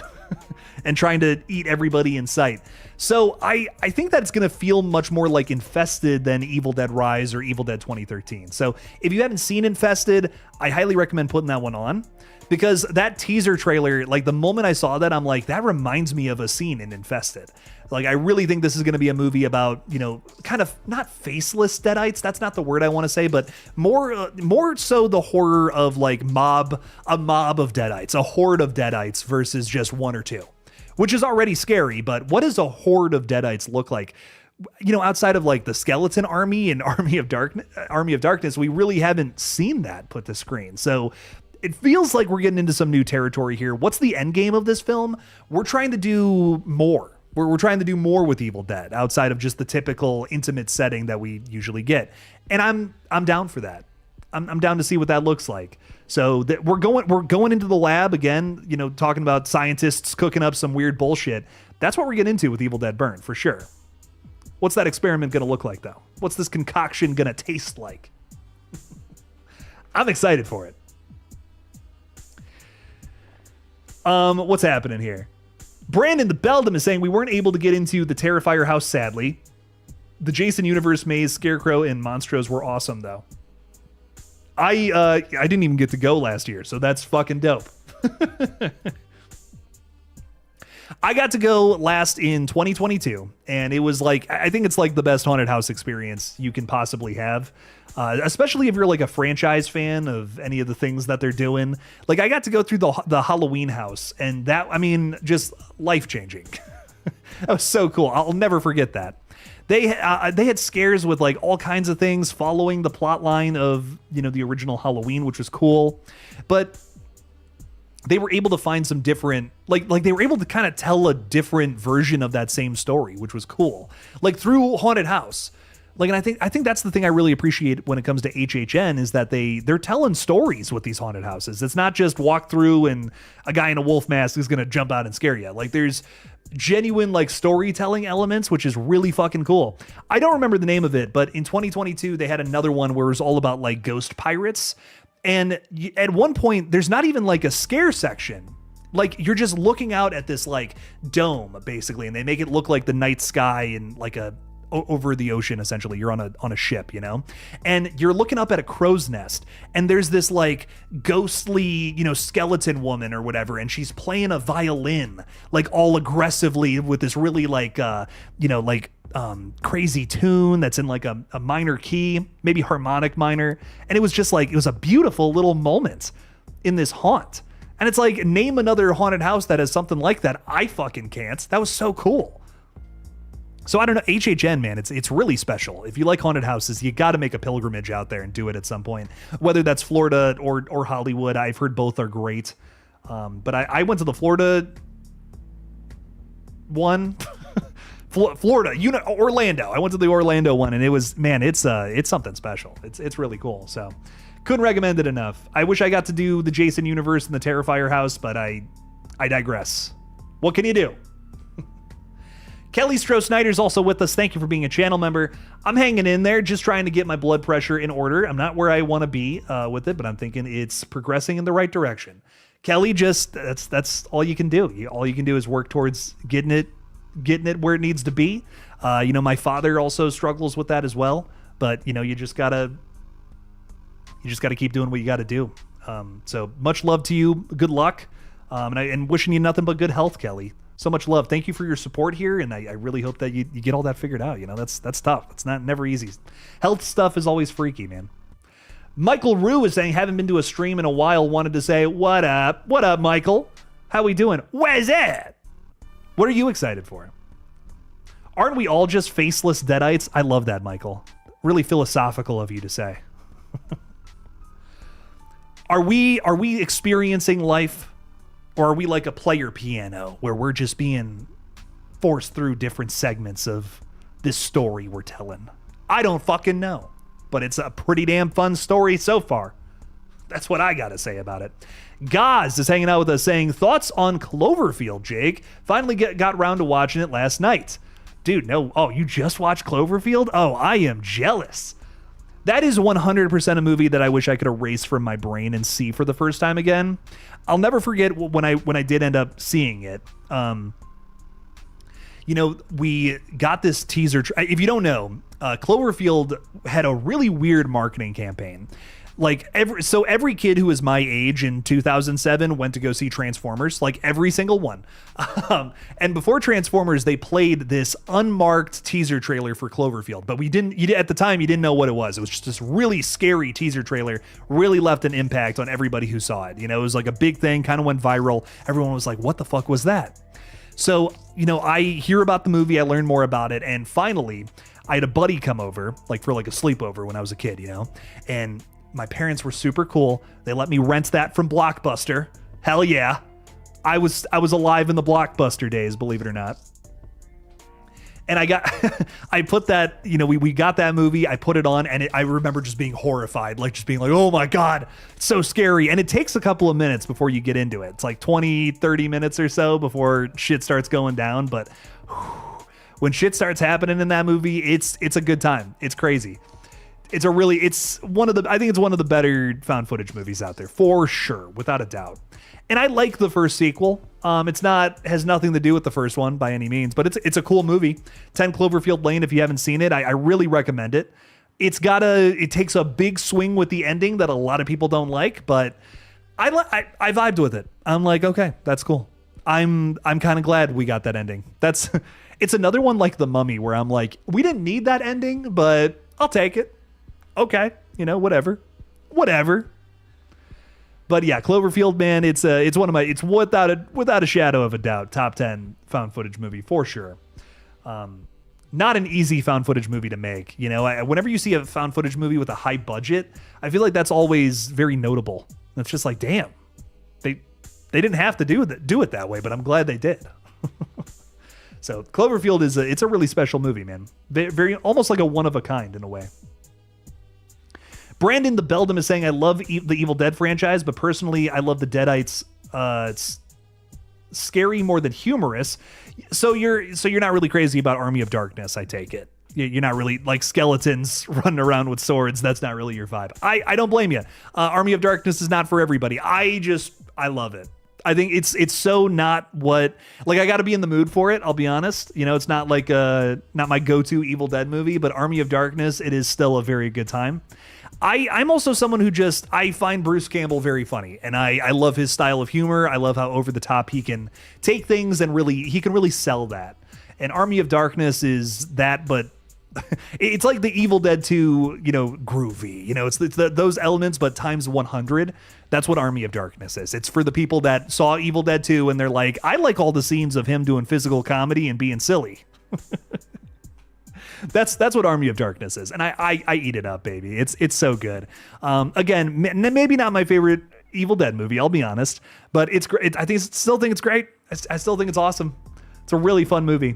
and trying to eat everybody in sight. So I think that's going to feel much more like Infested than Evil Dead Rise or Evil Dead 2013. So if you haven't seen Infested, I highly recommend putting that one on, because that teaser trailer, like the moment I saw that, I'm like, that reminds me of a scene in Infested. Like, I really think this is going to be a movie about, you know, kind of not faceless deadites. That's not the word I want to say, but more so the horror of like a mob of deadites, a horde of deadites versus just one or two, which is already scary. But what does a horde of deadites look like? You know, outside of like the Skeleton Army and Army of Darkness, we really haven't seen that put to screen. So it feels like we're getting into some new territory here. What's the end game of this film? We're trying to do more. We're trying to do more with Evil Dead outside of just the typical intimate setting that we usually get. And I'm down for that. I'm down to see what that looks like. So we're going into the lab again, you know, talking about scientists cooking up some weird bullshit. That's what we're getting into with Evil Dead Burn, for sure. What's that experiment going to look like, though? What's this concoction going to taste like? I'm excited for it. What's happening here? Brandon the Beldam is saying we weren't able to get into the Terrifier house, sadly. The Jason Universe maze, Scarecrow, and Monstros were awesome, though. I didn't even get to go last year, so that's fucking dope. I got to go last in 2022, and it was like, I think it's like the best haunted house experience you can possibly have. Especially if you're like a franchise fan of any of the things that they're doing. Like, I got to go through the Halloween house, and that, I mean, just life-changing. That was so cool. I'll never forget that. They had scares with like all kinds of things following the plot line of, you know, the original Halloween, which was cool. But they were able to find some different, like they were able to kind of tell a different version of that same story, which was cool. Like through Haunted House. Like, and I think that's the thing I really appreciate when it comes to HHN is that they're telling stories with these haunted houses. It's not just walk through and a guy in a wolf mask is going to jump out and scare you. Like, there's genuine like storytelling elements, which is really fucking cool. I don't remember the name of it, but in 2022 they had another one where it was all about like ghost pirates. And at one point there's not even like a scare section. Like, you're just looking out at this like dome basically, and they make it look like the night sky and like over the ocean. Essentially, you're on a ship, you know, and you're looking up at a crow's nest, and there's this like ghostly, you know, skeleton woman or whatever, and she's playing a violin like all aggressively with this really like you know, like crazy tune that's in like a minor key, maybe harmonic minor, and it was just like, it was a beautiful little moment in this haunt. And it's like, name another haunted house that has something like that. I fucking can't. That was so cool. So I don't know, HHN, man, it's really special. If you like haunted houses, you got to make a pilgrimage out there and do it at some point. Whether that's Florida or Hollywood, I've heard both are great. But I went to the Florida one, Florida, Orlando. I went to the Orlando one, and it was, man, it's something special. It's really cool. So couldn't recommend it enough. I wish I got to do the Jason Universe and the Terrifier house, but I digress. What can you do? Kelly Stroh-Snyder's also with us. Thank you for being a channel member. I'm hanging in there, just trying to get my blood pressure in order. I'm not where I want to be with it, but I'm thinking it's progressing in the right direction. Kelly, just that's all you can do. All you can do is work towards getting it where it needs to be. You know, my father also struggles with that as well, but you know, you just gotta keep doing what you got to do. So much love to you. Good luck, and wishing you nothing but good health, Kelly. So much love. Thank you for your support here, and I really hope that you get all that figured out. You know, that's tough. It's never easy. Health stuff is always freaky, man. Michael Rue is saying, haven't been to a stream in a while. Wanted to say, what up? What up, Michael? How we doing? Where's that? What are you excited for? Aren't we all just faceless deadites? I love that, Michael. Really philosophical of you to say. Are we experiencing life? Or are we like a player piano where we're just being forced through different segments of this story we're telling? I don't fucking know, but it's a pretty damn fun story so far. That's what I got to say about it. Gaz is hanging out with us saying, thoughts on Cloverfield, Jake? Finally got around to watching it last night. Dude, no. Oh, you just watched Cloverfield? Oh, I am jealous. That is 100% a movie that I wish I could erase from my brain and see for the first time again. I'll never forget when I did end up seeing it. We got this teaser. If you don't know, Cloverfield had a really weird marketing campaign. Like every kid who was my age in 2007 went to go see Transformers, like every single one. And before Transformers, they played this unmarked teaser trailer for Cloverfield, but at the time you didn't know what it was. It was just this really scary teaser trailer, really left an impact on everybody who saw it. It was like a big thing, kind of went viral. Everyone was like, what the fuck was that? So, I hear about the movie, I learn more about it, and finally I had a buddy come over, for a sleepover when I was a kid, and my parents were super cool. They let me rent that from Blockbuster. Hell yeah. I was alive in the Blockbuster days, believe it or not. And I put that, we got that movie, I put it on, and I remember just being horrified, just being like, oh my God, it's so scary. And it takes a couple of minutes before you get into it. It's like 20, 30 minutes or so before shit starts going down. But when shit starts happening in that movie, it's a good time. It's crazy. I think it's one of the better found footage movies out there, for sure, without a doubt. And I like the first sequel. Has nothing to do with the first one by any means, but it's a cool movie. 10 Cloverfield Lane, if you haven't seen it, I really recommend it. It takes a big swing with the ending that a lot of people don't like, but I vibed with it. I'm like, okay, that's cool. I'm kind of glad we got that ending. It's another one like The Mummy where I'm like, we didn't need that ending, but I'll take it. Okay, whatever. But yeah, Cloverfield, man, it's without a shadow of a doubt, top 10 found footage movie for sure. Not an easy found footage movie to make. Whenever you see a found footage movie with a high budget, I feel like that's always very notable. It's just like, damn, they didn't have to do it that way, but I'm glad they did. So Cloverfield it's a really special movie, man. Very almost like a one of a kind in a way. Brandon the Beldam is saying, I love the Evil Dead franchise, but personally, I love the Deadites. It's scary more than humorous. So you're not really crazy about Army of Darkness, I take it. You're not really like skeletons running around with swords. That's not really your vibe. I don't blame you. Army of Darkness is not for everybody. I love it. I think it's so not what, I got to be in the mood for it. I'll be honest. It's not not my go-to Evil Dead movie, but Army of Darkness, it is still a very good time. I'm also someone who I find Bruce Campbell very funny, and I love his style of humor. I love how over the top he can take things and he can really sell that. And Army of Darkness is that, but it's like the Evil Dead 2, groovy. It's those elements, but times 100. That's what Army of Darkness is. It's for the people that saw Evil Dead 2 and they're like, I like all the scenes of him doing physical comedy and being silly. That's what Army of Darkness is, and I eat it up, baby. It's so good. Again, maybe not my favorite Evil Dead movie, I'll be honest, but it's great. I still think it's great. I still think it's awesome. It's a really fun movie.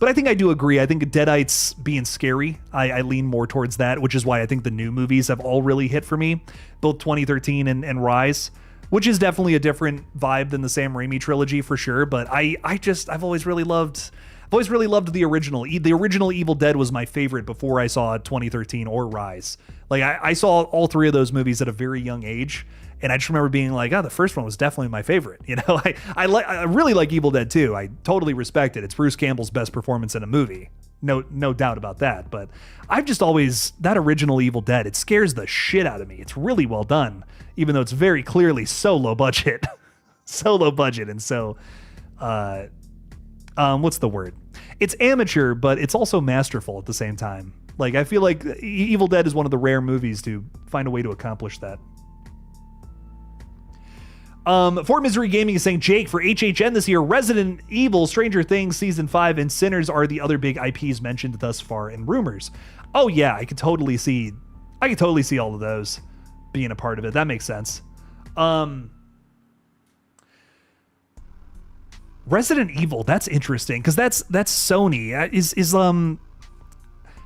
But I think I do agree. I think Deadites being scary, I lean more towards that, which is why I think the new movies have all really hit for me, both 2013 and Rise, which is definitely a different vibe than the Sam Raimi trilogy for sure. But I've always really loved the original. The original Evil Dead was my favorite before I saw 2013 or Rise. I saw all three of those movies at a very young age, and I just remember being like, the first one was definitely my favorite. I really like Evil Dead 2. I totally respect it. It's Bruce Campbell's best performance in a movie. No doubt about that. But I've just always, that original Evil Dead, it scares the shit out of me. It's really well done, even though it's very clearly so low budget. So low budget and so, what's the word? It's amateur, but it's also masterful at the same time. I feel like Evil Dead is one of the rare movies to find a way to accomplish that. Fort Misery Gaming is saying, Jake, for HHN this year, Resident Evil, Stranger Things Season 5, and Sinners are the other big IPs mentioned thus far in rumors. Oh yeah, I could totally see all of those being a part of it. That makes sense. Resident Evil, that's interesting, because that's Sony.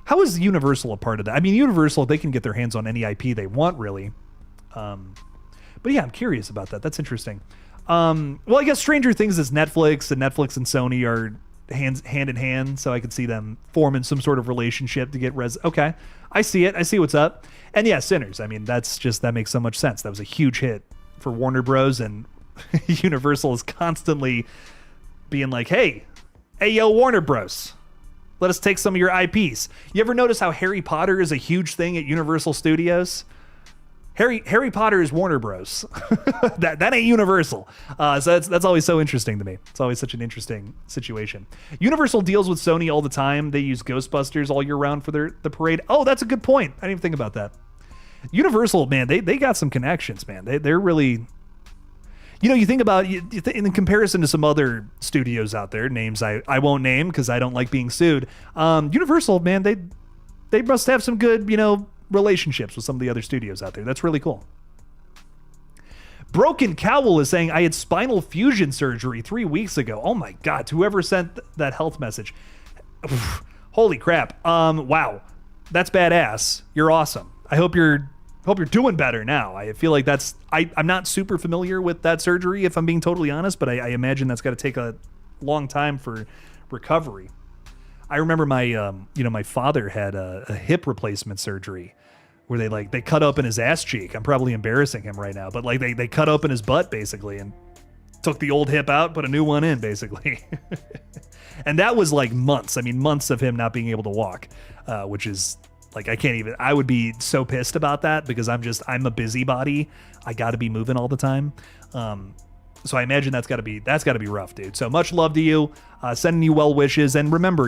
How is Universal a part of that? I mean, Universal, they can get their hands on any IP they want, really. But yeah, I'm curious about that. That's interesting. Well, I guess Stranger Things is Netflix, and Netflix and Sony are hand in hand, so I could see them forming some sort of relationship to get Okay, I see it. I see what's up. And yeah, Sinners. I mean, that makes so much sense. That was a huge hit for Warner Bros. And Universal is constantly being like, hey, yo, Warner Bros. Let us take some of your IPs. You ever notice how Harry Potter is a huge thing at Universal Studios? Harry Potter is Warner Bros. that ain't Universal. So that's always so interesting to me. It's always such an interesting situation. Universal deals with Sony all the time. They use Ghostbusters all year round for the parade. Oh, that's a good point. I didn't even think about that. Universal, man, they got some connections, man. They're really... You think about in comparison to some other studios out there, names I won't name because I don't like being sued. Universal, man, they must have some good, relationships with some of the other studios out there. That's really cool. Broken Cowl is saying, I had spinal fusion surgery 3 weeks ago. Oh my God, whoever sent that health message. Holy crap. Wow. That's badass. You're awesome. I hope you're doing better now. I feel like I'm not super familiar with that surgery, if I'm being totally honest, but I imagine that's got to take a long time for recovery. I remember my father had a hip replacement surgery where they cut open his ass cheek. I'm probably embarrassing him right now, but they cut open his butt basically and took the old hip out, put a new one in basically. And that was like months. I mean, months of him not being able to walk, which is like, I would be so pissed about that because I'm a busybody. I got to be moving all the time. So I imagine that's got to be rough, dude. So much love to you, sending you well wishes. And remember,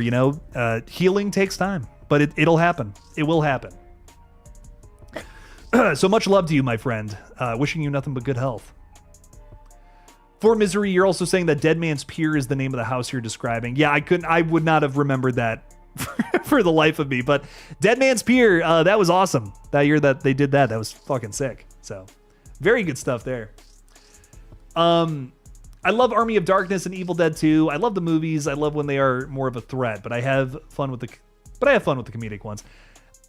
healing takes time, but it'll happen. It will happen. So much love to you, my friend. Wishing you nothing but good health. For Misery, you're also saying that Dead Man's Pier is the name of the house you're describing. Yeah, I would not have remembered that for the life of me, but Dead Man's Pier, that was awesome. That year that they did that was fucking sick. So very good stuff there. I love Army of Darkness and Evil Dead 2. I love the movies. I love when they are more of a threat, but I have fun with the comedic ones.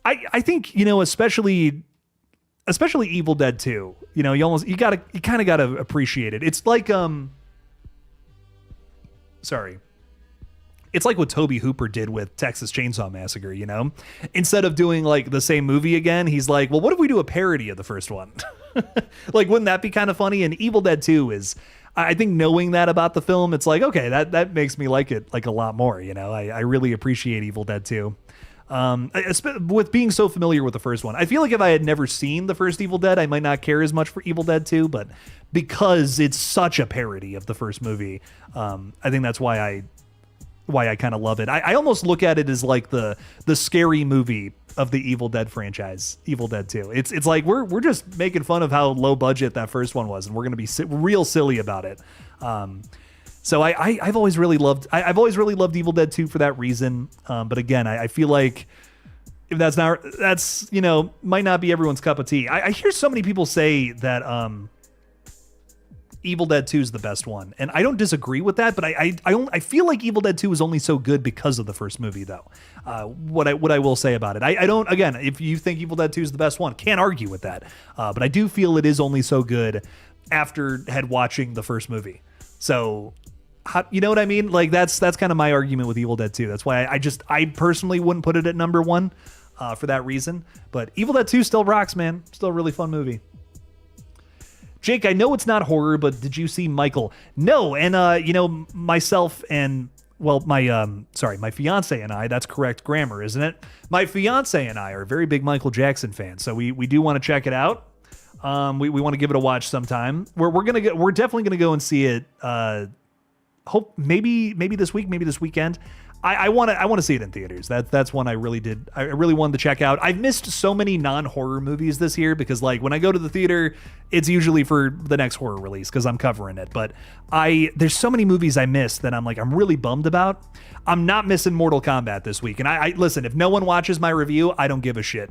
I think, especially Evil Dead 2, you kind of gotta appreciate it. It's like, it's like what Tobe Hooper did with Texas Chainsaw Massacre, Instead of doing like the same movie again, he's like, well, what if we do a parody of the first one? Like, wouldn't that be kind of funny? And Evil Dead 2 is, I think knowing that about the film, it's like, okay, that makes me like it like a lot more, I really appreciate Evil Dead 2. With being so familiar with the first one. I feel like if I had never seen the first Evil Dead, I might not care as much for Evil Dead 2, but because it's such a parody of the first movie, I think that's why I kind of love it. I almost look at it as like the scary movie of the Evil Dead franchise, Evil Dead 2. It's like we're just making fun of how low budget that first one was, and we're going to be real silly about it. So I've always really loved Evil Dead 2 for that reason. But again, I feel like if that's might not be everyone's cup of tea. I hear so many people say that Evil Dead 2 is the best one, and I don't disagree with that, but I feel like Evil Dead 2 is only so good because of the first movie, though. What I will say about it, I don't, again, if you think Evil Dead 2 is the best one, can't argue with that, but I do feel it is only so good after watching the first movie. So, you know what I mean? Like, that's kind of my argument with Evil Dead 2. That's why I personally wouldn't put it at number one for that reason, but Evil Dead 2 still rocks, man. Still a really fun movie. Jake, I know it's not horror, but did you see Michael? No, and myself and my fiance and I, that's correct grammar, isn't it? My fiance and I are very big Michael Jackson fans, so we do want to check it out. We want to give it a watch sometime. We're definitely gonna go and see it. Hope maybe this week, maybe this weekend. I want to see it in theaters. That's one I really wanted to check out. I've missed so many non-horror movies this year because like when I go to the theater, it's usually for the next horror release because I'm covering it. But there's so many movies I missed that I'm really bummed about. I'm not missing Mortal Kombat this week. And I listen, if no one watches my review, I don't give a shit.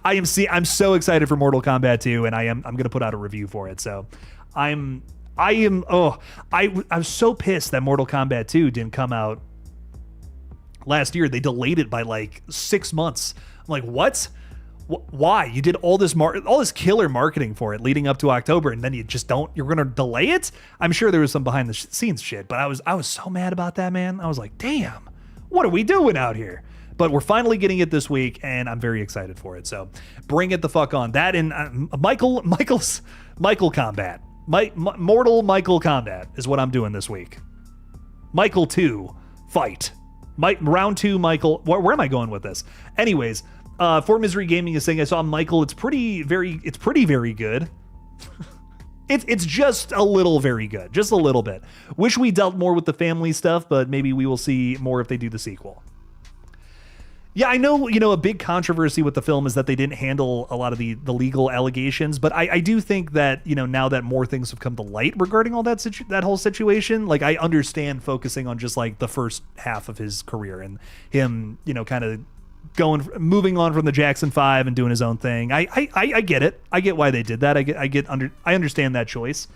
I'm so excited for Mortal Kombat 2, and I'm going to put out a review for it. So I'm so pissed that Mortal Kombat 2 didn't come out last year. They delayed it by like 6 months. I'm like, what? Why? You did all this killer marketing for it leading up to October, and then you just don't. You're gonna delay it. I'm sure there was some behind the scenes shit, but I was so mad about that, man. I was like, damn, what are we doing out here? But we're finally getting it this week, and I'm very excited for it. So bring it the fuck on. That and Michael Combat, Mortal Michael Combat is what I'm doing this week. Michael 2 fight. Round 2 Michael. Where am I going with this? Anyways. For Misery Gaming is saying I saw Michael. It's pretty very good. It's just a little very good, just a little bit. Wish we dealt more with the family stuff, but maybe we will see more if they do the sequel. Yeah, I know. A big controversy with the film is that they didn't handle a lot of the legal allegations, but I do think that now that more things have come to light regarding all that whole situation, like I understand focusing on just like the first half of his career and him, kind of moving on from the Jackson 5 and doing his own thing. I get it. I get why they did that. I understand that choice.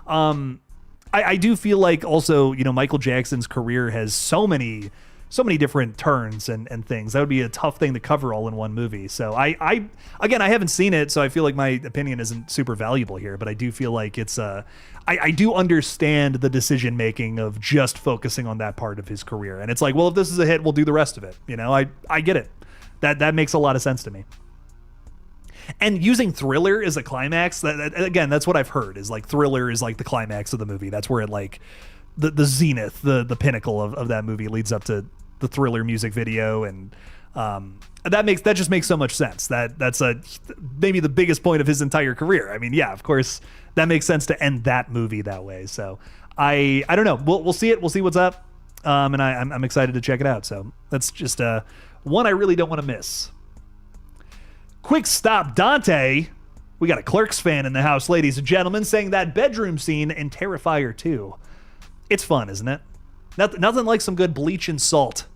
I do feel like also, Michael Jackson's career has so many different turns and things. That would be a tough thing to cover all in one movie. So I haven't seen it, so I feel like my opinion isn't super valuable here, but I do feel like it's I do understand the decision making of just focusing on that part of his career. And it's like, well, if this is a hit, we'll do the rest of it. I get it. That makes a lot of sense to me. And using Thriller as a climax, again, that's what I've heard, is like Thriller is like the climax of the movie. That's where it like the zenith, the pinnacle of that movie leads up to the Thriller music video. And that just makes so much sense. That's maybe the biggest point of his entire career. I mean, yeah, of course that makes sense to end that movie that way. So I don't know. We'll see it. We'll see what's up. And I'm excited to check it out. So that's just one I really don't want to miss. Quick stop, Dante. We got a Clerks fan in the house, ladies and gentlemen, saying that bedroom scene in Terrifier 2. It's fun, isn't it? Nothing like some good bleach and salt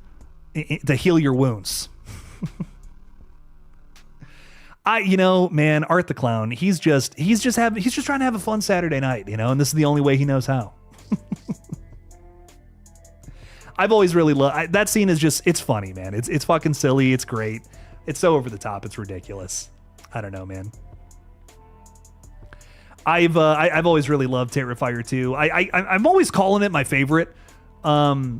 to heal your wounds. Man, Art the Clown, he's just trying to have a fun Saturday night, and this is the only way he knows how. I've always really loved that scene. It's funny, man. It's fucking silly. It's great. It's so over the top. It's ridiculous. I don't know, man. I've always really loved Terrifier 2. I'm always calling it my favorite. I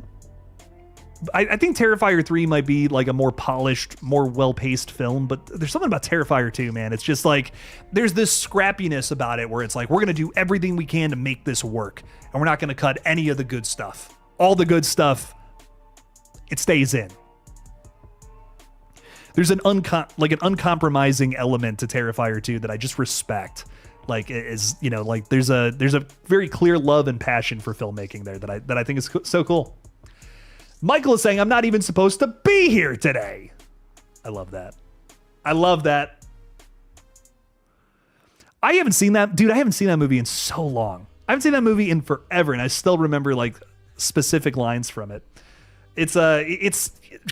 think Terrifier 3 might be like a more polished, more well-paced film, but there's something about Terrifier 2, man. It's just like there's this scrappiness about it where it's like we're gonna do everything we can to make this work, and we're not gonna cut any of the good stuff. All the good stuff, it stays in. There's an uncompromising element to Terrifier 2 that I just respect. Like there's a very clear love and passion for filmmaking there that I think is so cool. Michael is saying I'm not even supposed to be here today. I love that. I haven't seen that, dude. I haven't seen that movie in so long. I haven't seen that movie in forever, and I still remember like specific lines from it. It's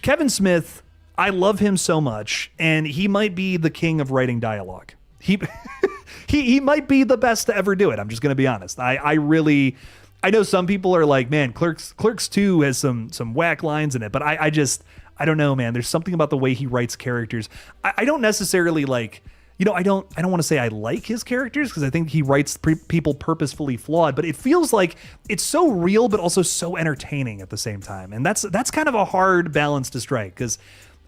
Kevin Smith. I love him so much, and he might be the king of writing dialogue. He might be the best to ever do it. I'm just going to be honest. I know some people are like, man, Clerks 2 has some whack lines in it, but I don't know, man. There's something about the way he writes characters. I don't necessarily like, I don't want to say I like his characters because I think he writes people purposefully flawed, but it feels like it's so real, but also so entertaining at the same time. And that's kind of a hard balance to strike, because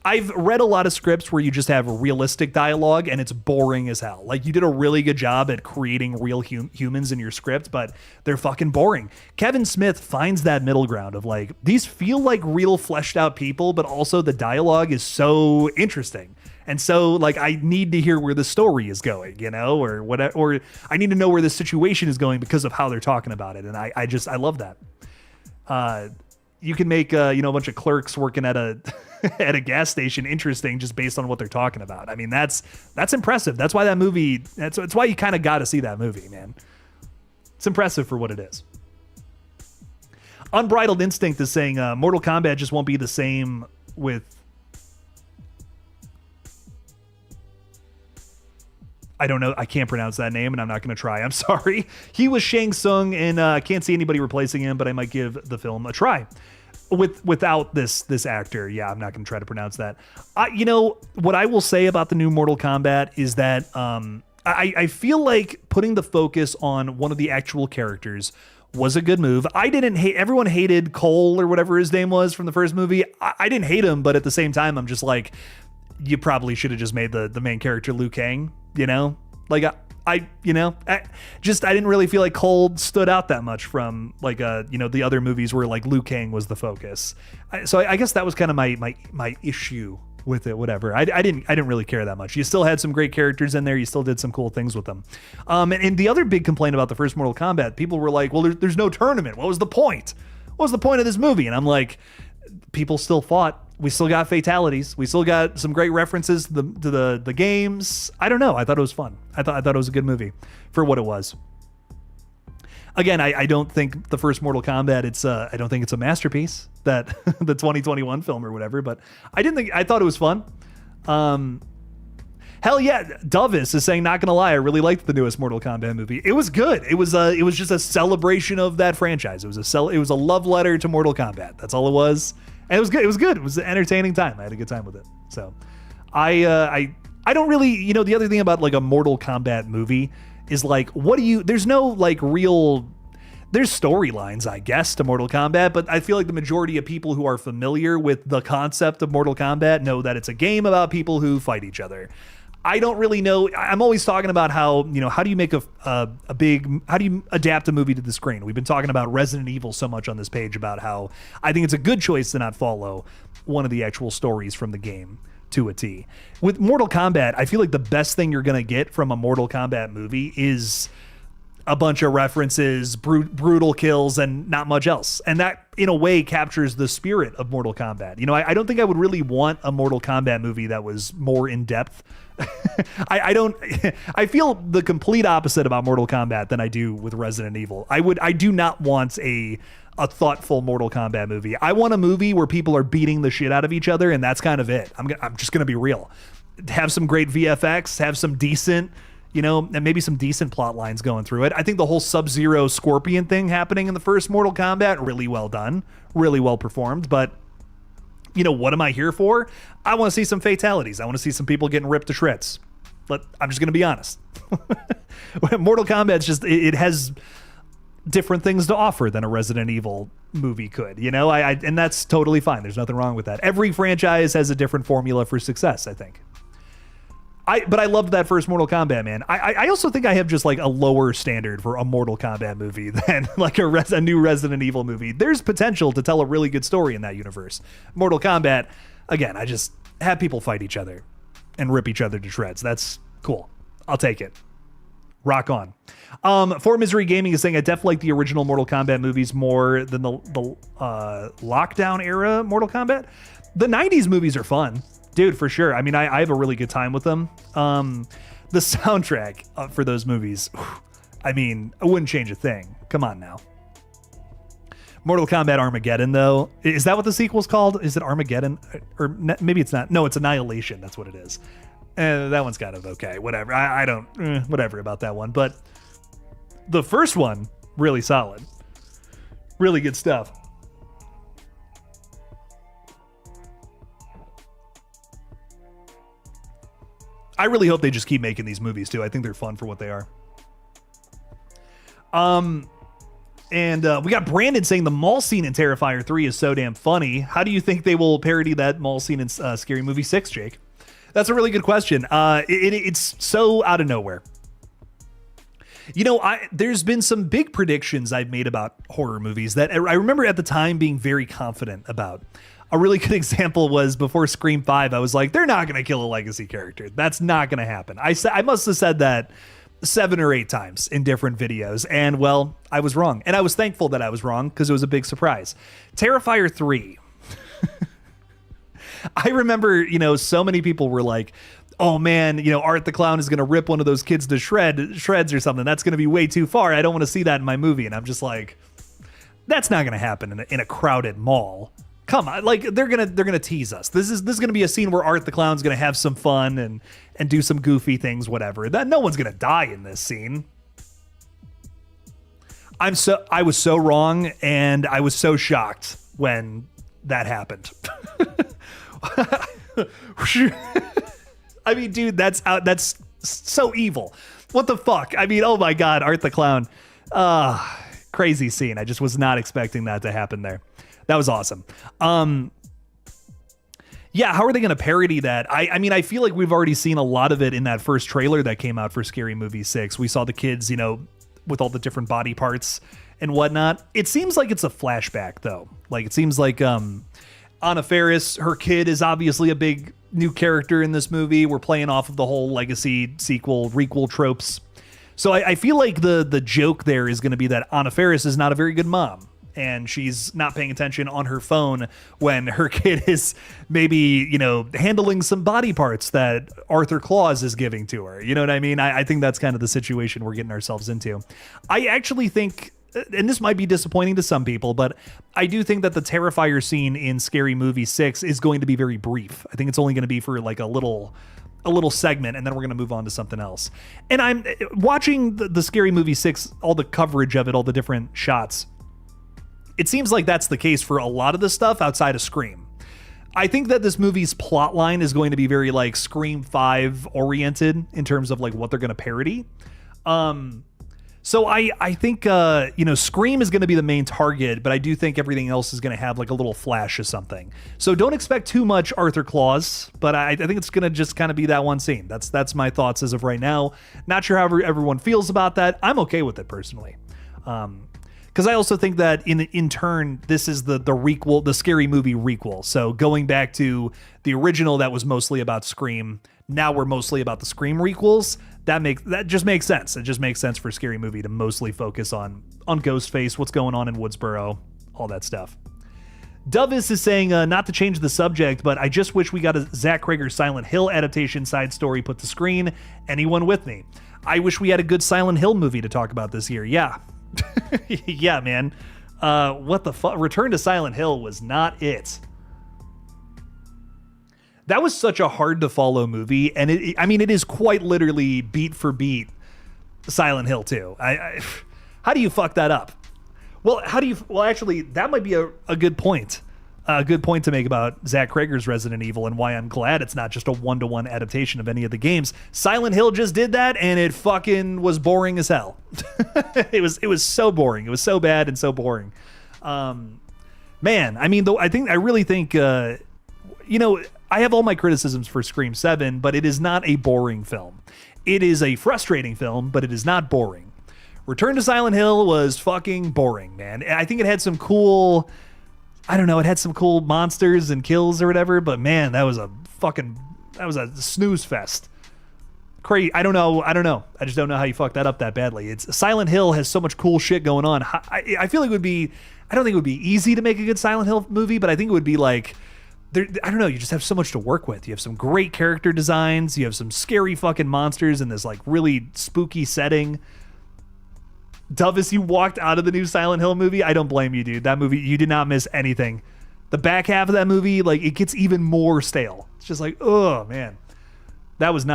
I've read a lot of scripts where you just have realistic dialogue and it's boring as hell. Like, you did a really good job at creating real humans in your script, but they're fucking boring. Kevin Smith finds that middle ground of like, these feel like real fleshed out people, but also the dialogue is so interesting. And so like, I need to hear where the story is going, or whatever, or I need to know where the situation is going because of how they're talking about it. And I love that. You can make a bunch of clerks working at a at a gas station interesting just based on what they're talking about. I mean, that's impressive. That's why that movie. That's why you kind of got to see that movie, man. It's impressive for what it is. Unbridled Instinct is saying Mortal Kombat just won't be the same with. I don't know. I can't pronounce that name, and I'm not going to try. I'm sorry. He was Shang Tsung, and I can't see anybody replacing him, but I might give the film a try. without this actor. Yeah, I'm not going to try to pronounce that. What I will say about the new Mortal Kombat is that I feel like putting the focus on one of the actual characters was a good move. I didn't hate, everyone hated Cole or whatever his name was from the first movie. I didn't hate him, but at the same time, I'm just like, you probably should have just made the main character Liu Kang, Like I didn't really feel like Cole stood out that much from the other movies where like Liu Kang was the focus. So I guess that was kind of my issue with it. Whatever. I didn't really care that much. You still had some great characters in there. You still did some cool things with them. And the other big complaint about the first Mortal Kombat, people were like, well, there's no tournament. What was the point? What was the point of this movie? And I'm like, people still fought. We still got fatalities. We still got some great references to the games. I don't know. I thought it was fun. I thought it was a good movie for what it was. Again, I don't think the first Mortal Kombat, I don't think it's a masterpiece, that the 2021 film or whatever, but I thought it was fun. Hell yeah, Dovis is saying, not gonna lie, I really liked the newest Mortal Kombat movie. It was good. It was just a celebration of that franchise. It was a love letter to Mortal Kombat. That's all it was. And it was good. It was good. It was an entertaining time. I had a good time with it. So I don't really, the other thing about like a Mortal Kombat movie is like, there's no like real, there's storylines, I guess, to Mortal Kombat, but I feel like the majority of people who are familiar with the concept of Mortal Kombat know that it's a game about people who fight each other. I don't really know. I'm always talking about how, how do you make how do you adapt a movie to the screen? We've been talking about Resident Evil so much on this page about how I think it's a good choice to not follow one of the actual stories from the game to a T. With Mortal Kombat, I feel like the best thing you're going to get from a Mortal Kombat movie is a bunch of references, brutal kills, and not much else. And that, in a way, captures the spirit of Mortal Kombat. I don't think I would really want a Mortal Kombat movie that was more in-depth. I feel the complete opposite about Mortal Kombat than I do with Resident Evil. I do not want a thoughtful Mortal Kombat movie. I want a movie where people are beating the shit out of each other, and that's kind of it. I'm just going to be real. Have some great VFX, have some decent, and maybe some decent plot lines going through it. I think the whole Sub-Zero Scorpion thing happening in the first Mortal Kombat, really well done, really well performed, but what am I here for? I want to see some fatalities. I want to see some people getting ripped to shreds. But I'm just going to be honest. Mortal Kombat's just, it has different things to offer than a Resident Evil movie could, and that's totally fine. There's nothing wrong with that. Every franchise has a different formula for success, I think. But I loved that first Mortal Kombat, man. I also think I have just like a lower standard for a Mortal Kombat movie than like a new Resident Evil movie. There's potential to tell a really good story in that universe. Mortal Kombat, again, I just have people fight each other and rip each other to shreds. That's cool. I'll take it. Rock on. For Misery Gaming is saying, I definitely like the original Mortal Kombat movies more than the lockdown era Mortal Kombat. The 90s movies are fun. Dude, for sure. I mean, I have a really good time with them. The soundtrack for those movies, I mean, I wouldn't change a thing. Come on now. Mortal Kombat Armageddon, though. Is that what the sequel's called? Is it Armageddon? Or maybe it's not. No, it's Annihilation. That's what it is. That one's kind of okay. Whatever. I don't... whatever about that one. But the first one, really solid. Really good stuff. I really hope they just keep making these movies too. I think they're fun for what they are. And we got Brandon saying the mall scene in Terrifier 3 is so damn funny. How do you think they will parody that mall scene in Scary Movie 6, Jake? That's a really good question. It's so out of nowhere. There's been some big predictions I've made about horror movies that I remember at the time being very confident about. A really good example was before Scream 5, I was like, they're not going to kill a legacy character. That's not going to happen. I must have said that 7 or 8 times in different videos. And well, I was wrong. And I was thankful that I was wrong because it was a big surprise. Terrifier 3. I remember, so many people were like, oh man, Art the Clown is going to rip one of those kids to shreds or something. That's going to be way too far. I don't want to see that in my movie. And I'm just like, that's not going to happen in a crowded mall. Come on, like they're gonna tease us. This is gonna be a scene where Art the Clown's gonna have some fun and do some goofy things, whatever. That no one's gonna die in this scene. I was so wrong, and I was so shocked when that happened. I mean, dude, that's so evil. What the fuck? I mean, oh my God, Art the Clown. Crazy scene. I just was not expecting that to happen there. That was awesome. Yeah, how are they going to parody that? I mean, I feel like we've already seen a lot of it in that first trailer that came out for Scary Movie 6. We saw the kids, you know, with all the different body parts and whatnot. It seems like it's a flashback, though. Like, it seems like Anna Faris, her kid, is obviously a big new character in this movie. We're playing off of the whole legacy, sequel, requel tropes. So I feel like the joke there is going to be that Anna Faris is not a very good mom. And she's not paying attention on her phone when her kid is maybe, you know, handling some body parts that Arthur Claus is giving to her. You know what I mean? I think that's kind of the situation we're getting ourselves into. I actually think, and this might be disappointing to some people, but I do think that the Terrifier scene in Scary Movie 6 is going to be very brief. I think it's only going to be for like a little segment, and then we're going to move on to something else. And I'm watching the Scary Movie 6, all the coverage of it, all the different shots. It seems like that's the case for a lot of the stuff outside of Scream. I think that this movie's plot line is going to be very like Scream 5 oriented in terms of like what they're going to parody. So I think, you know, Scream is going to be the main target, but I do think everything else is going to have like a little flash of something. So don't expect too much Arthur Claus, but I think it's going to just kind of be that one scene. That's my thoughts as of right now. Not sure how everyone feels about that. I'm okay with it personally. Because I also think that in turn, this is the requel, the Scary Movie requel. So going back to the original that was mostly about Scream, now we're mostly about the Scream requels. That just makes sense. It just makes sense for Scary Movie to mostly focus on Ghostface, what's going on in Woodsboro, all that stuff. Dovis is saying, not to change the subject, but I just wish we got a Zach Cregger Silent Hill adaptation side story put to screen. Anyone with me? I wish we had a good Silent Hill movie to talk about this year. Yeah. Yeah, man. What the fuck? Return to Silent Hill was not it. That was such a hard to follow movie, and I mean, it is quite literally beat for beat Silent Hill 2. How do you fuck that up? Well, actually, that might be a good point. A good point to make about Zach Cregger's Resident Evil and why I'm glad it's not just a one-to-one adaptation of any of the games. Silent Hill just did that, and it fucking was boring as hell. It was so boring. It was so bad and so boring. Man, I mean, though, I really think, you know, I have all my criticisms for Scream 7, but it is not a boring film. It is a frustrating film, but it is not boring. Return to Silent Hill was fucking boring, man. I think it had some cool... I don't know, it had some cool monsters and kills or whatever, but man, that was a snooze fest. Crazy. I don't know. I just don't know how you fucked that up that badly. Silent Hill has so much cool shit going on. I feel like it would be, I don't think it would be easy to make a good Silent Hill movie, but I think it would be like, I don't know, you just have so much to work with. You have some great character designs, you have some scary fucking monsters in this like really spooky setting. Dovis, you walked out of the new Silent Hill movie. I don't blame you, dude. That movie, you did not miss anything. The back half of that movie, like, it gets even more stale. It's just like, oh man, that was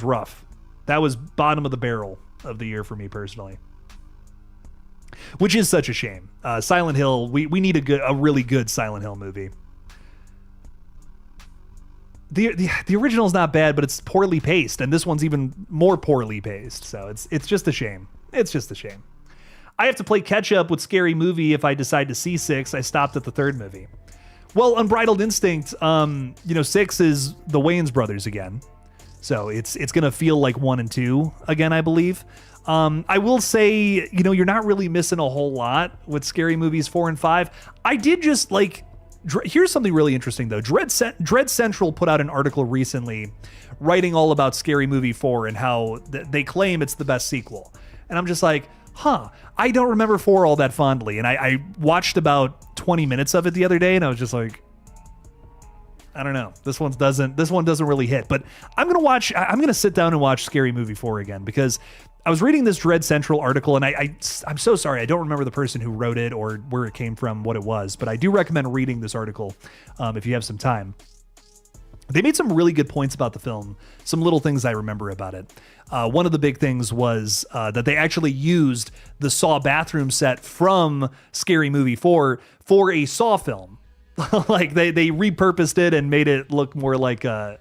rough. That was bottom of the barrel of the year for me personally, which is such a shame. Silent Hill, we need a really good Silent Hill movie. The original's not bad, but it's poorly paced, and this one's even more poorly paced. So it's just a shame. It's just a shame. I have to play catch up with Scary Movie if I decide to see 6. I stopped at the 3rd movie. Well, Unbridled Instinct, 6 is the Wayans brothers again. So it's going to feel like 1 and 2 again, I believe. I will say, you're not really missing a whole lot with Scary Movies 4 and 5. I did just like... Here's something really interesting, though. Dread Central put out an article recently writing all about Scary Movie 4 and how they claim it's the best sequel. And I'm just like, I don't remember 4 all that fondly. And I watched about 20 minutes of it the other day, and I was just like, I don't know. This one doesn't really hit. But I'm gonna sit down and watch Scary Movie 4 again, because I was reading this Dread Central article, and I'm so sorry, I don't remember the person who wrote it or where it came from, what it was, but I do recommend reading this article if you have some time. They made some really good points about the film, some little things I remember about it. One of the big things was that they actually used the Saw bathroom set from Scary Movie 4 for a Saw film. Like they repurposed it and made it look more like a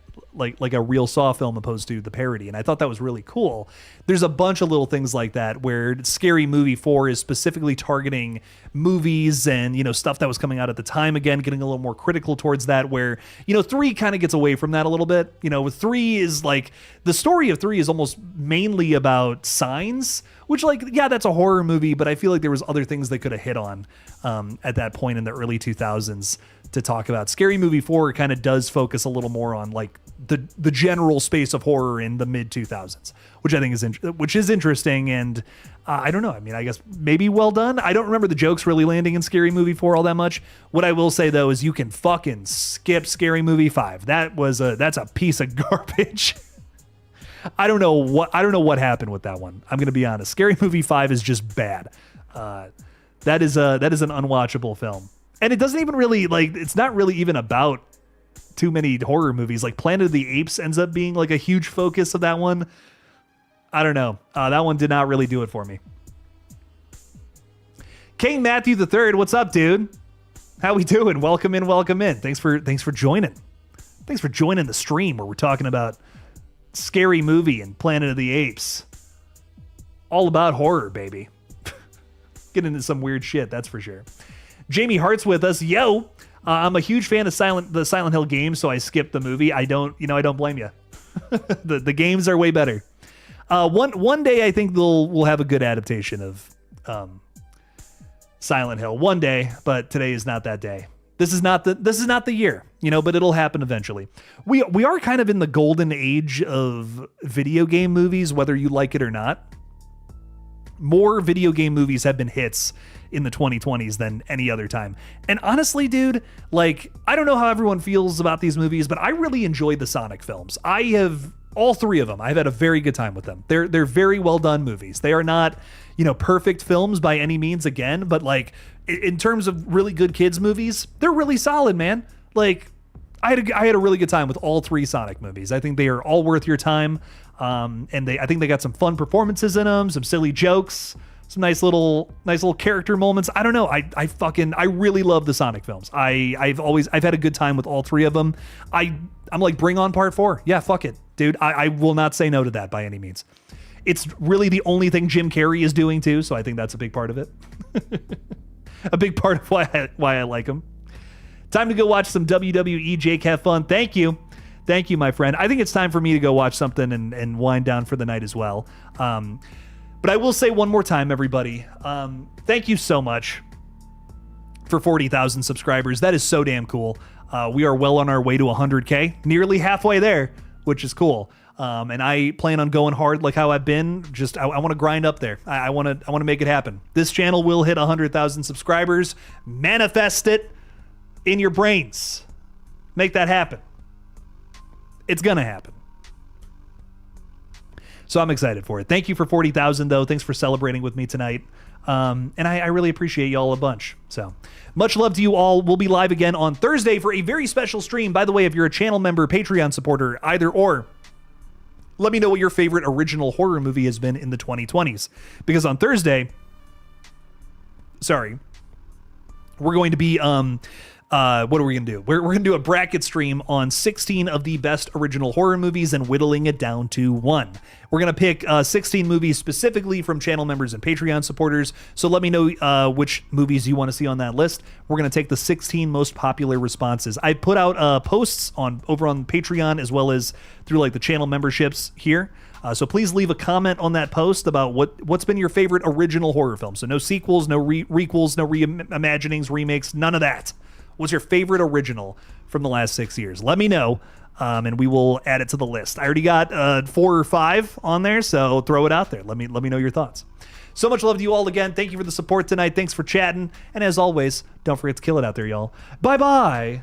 real Saw film opposed to the parody, and I thought that was really cool. There's a bunch of little things like that where Scary Movie 4 is specifically targeting movies and, you know, stuff that was coming out at the time, again getting a little more critical towards that, where, you know, 3 kind of gets away from that a little bit. You know, with 3 is like, the story of 3 is almost mainly about signs, which, like, yeah, that's a horror movie, but I feel like there was other things they could have hit on at that point in the early 2000s to talk about. Scary Movie 4 kind of does focus a little more on like the general space of horror in the mid 2000s, which I think is interesting. And I don't know. I mean, I guess maybe well done. I don't remember the jokes really landing in Scary Movie 4 all that much. What I will say though is you can fucking skip Scary Movie 5. That's a piece of garbage. I don't know what happened with that one. I'm going to be honest. Scary Movie 5 is just bad. That is an unwatchable film. And it doesn't even really, like, it's not really even about too many horror movies. Like Planet of the Apes ends up being like a huge focus of that one. I don't know. That one did not really do it for me. King Matthew III, what's up, dude? How we doing? Welcome in, welcome in. Thanks for joining. Thanks for joining the stream where we're talking about Scary Movie and Planet of the Apes. All about horror, baby. Get into some weird shit, that's for sure. Jamie Hart's with us. Yo, I'm a huge fan of the Silent Hill games, so I skipped the movie. I don't blame you. the games are way better. One day I think we'll have a good adaptation of Silent Hill. One day, but today is not that day. This is not the year, you know, but it'll happen eventually. We are kind of in the golden age of video game movies, whether you like it or not. More video game movies have been hits in the 2020s than any other time. And honestly, dude, like, I don't know how everyone feels about these movies, but I really enjoyed the Sonic films. I have all 3 of them. I've had a very good time with them. They're very well done movies. They are not, you know, perfect films by any means again, but like in terms of really good kids movies, they're really solid, man. Like I had a really good time with all 3 Sonic movies. I think they are all worth your time. And I think they got some fun performances in them, some silly jokes, some nice little character moments. I don't know. I really love the Sonic films. I've had a good time with all 3 of them. I'm like, bring on part 4. Yeah, fuck it, dude. I will not say no to that by any means. It's really the only thing Jim Carrey is doing too, so I think that's a big part of it. A big part of why I like him. Time to go watch some WWE. Jake, have fun. Thank you, my friend. I think it's time for me to go watch something and wind down for the night as well. But I will say one more time, everybody, thank you so much for 40,000 subscribers. That is so damn cool. We are well on our way to 100K, nearly halfway there, which is cool. And I plan on going hard like how I've been. Just I want to grind up there. I want to make it happen. This channel will hit 100,000 subscribers. Manifest it in your brains. Make that happen. It's gonna happen. So I'm excited for it. Thank you for 40,000 though. Thanks for celebrating with me tonight. And I really appreciate y'all a bunch. So much love to you all. We'll be live again on Thursday for a very special stream. By the way, if you're a channel member, Patreon supporter, either or, let me know what your favorite original horror movie has been in the 2020s. Because on Thursday, we're going to be what are we gonna do? We're gonna do a bracket stream on 16 of the best original horror movies and whittling it down to 1. We're gonna pick 16 movies specifically from channel members and Patreon supporters. So let me know which movies you want to see on that list. We're gonna take the 16 most popular responses. I put out posts over on Patreon as well as through like the channel memberships here. So please leave a comment on that post about what's been your favorite original horror film. So no sequels, no requels, no reimaginings, remakes, none of that. What's your favorite original from the last 6 years? Let me know, and we will add it to the list. I already got 4 or 5 on there, so throw it out there. Let me know your thoughts. So much love to you all again. Thank you for the support tonight. Thanks for chatting. And as always, don't forget to kill it out there, y'all. Bye-bye.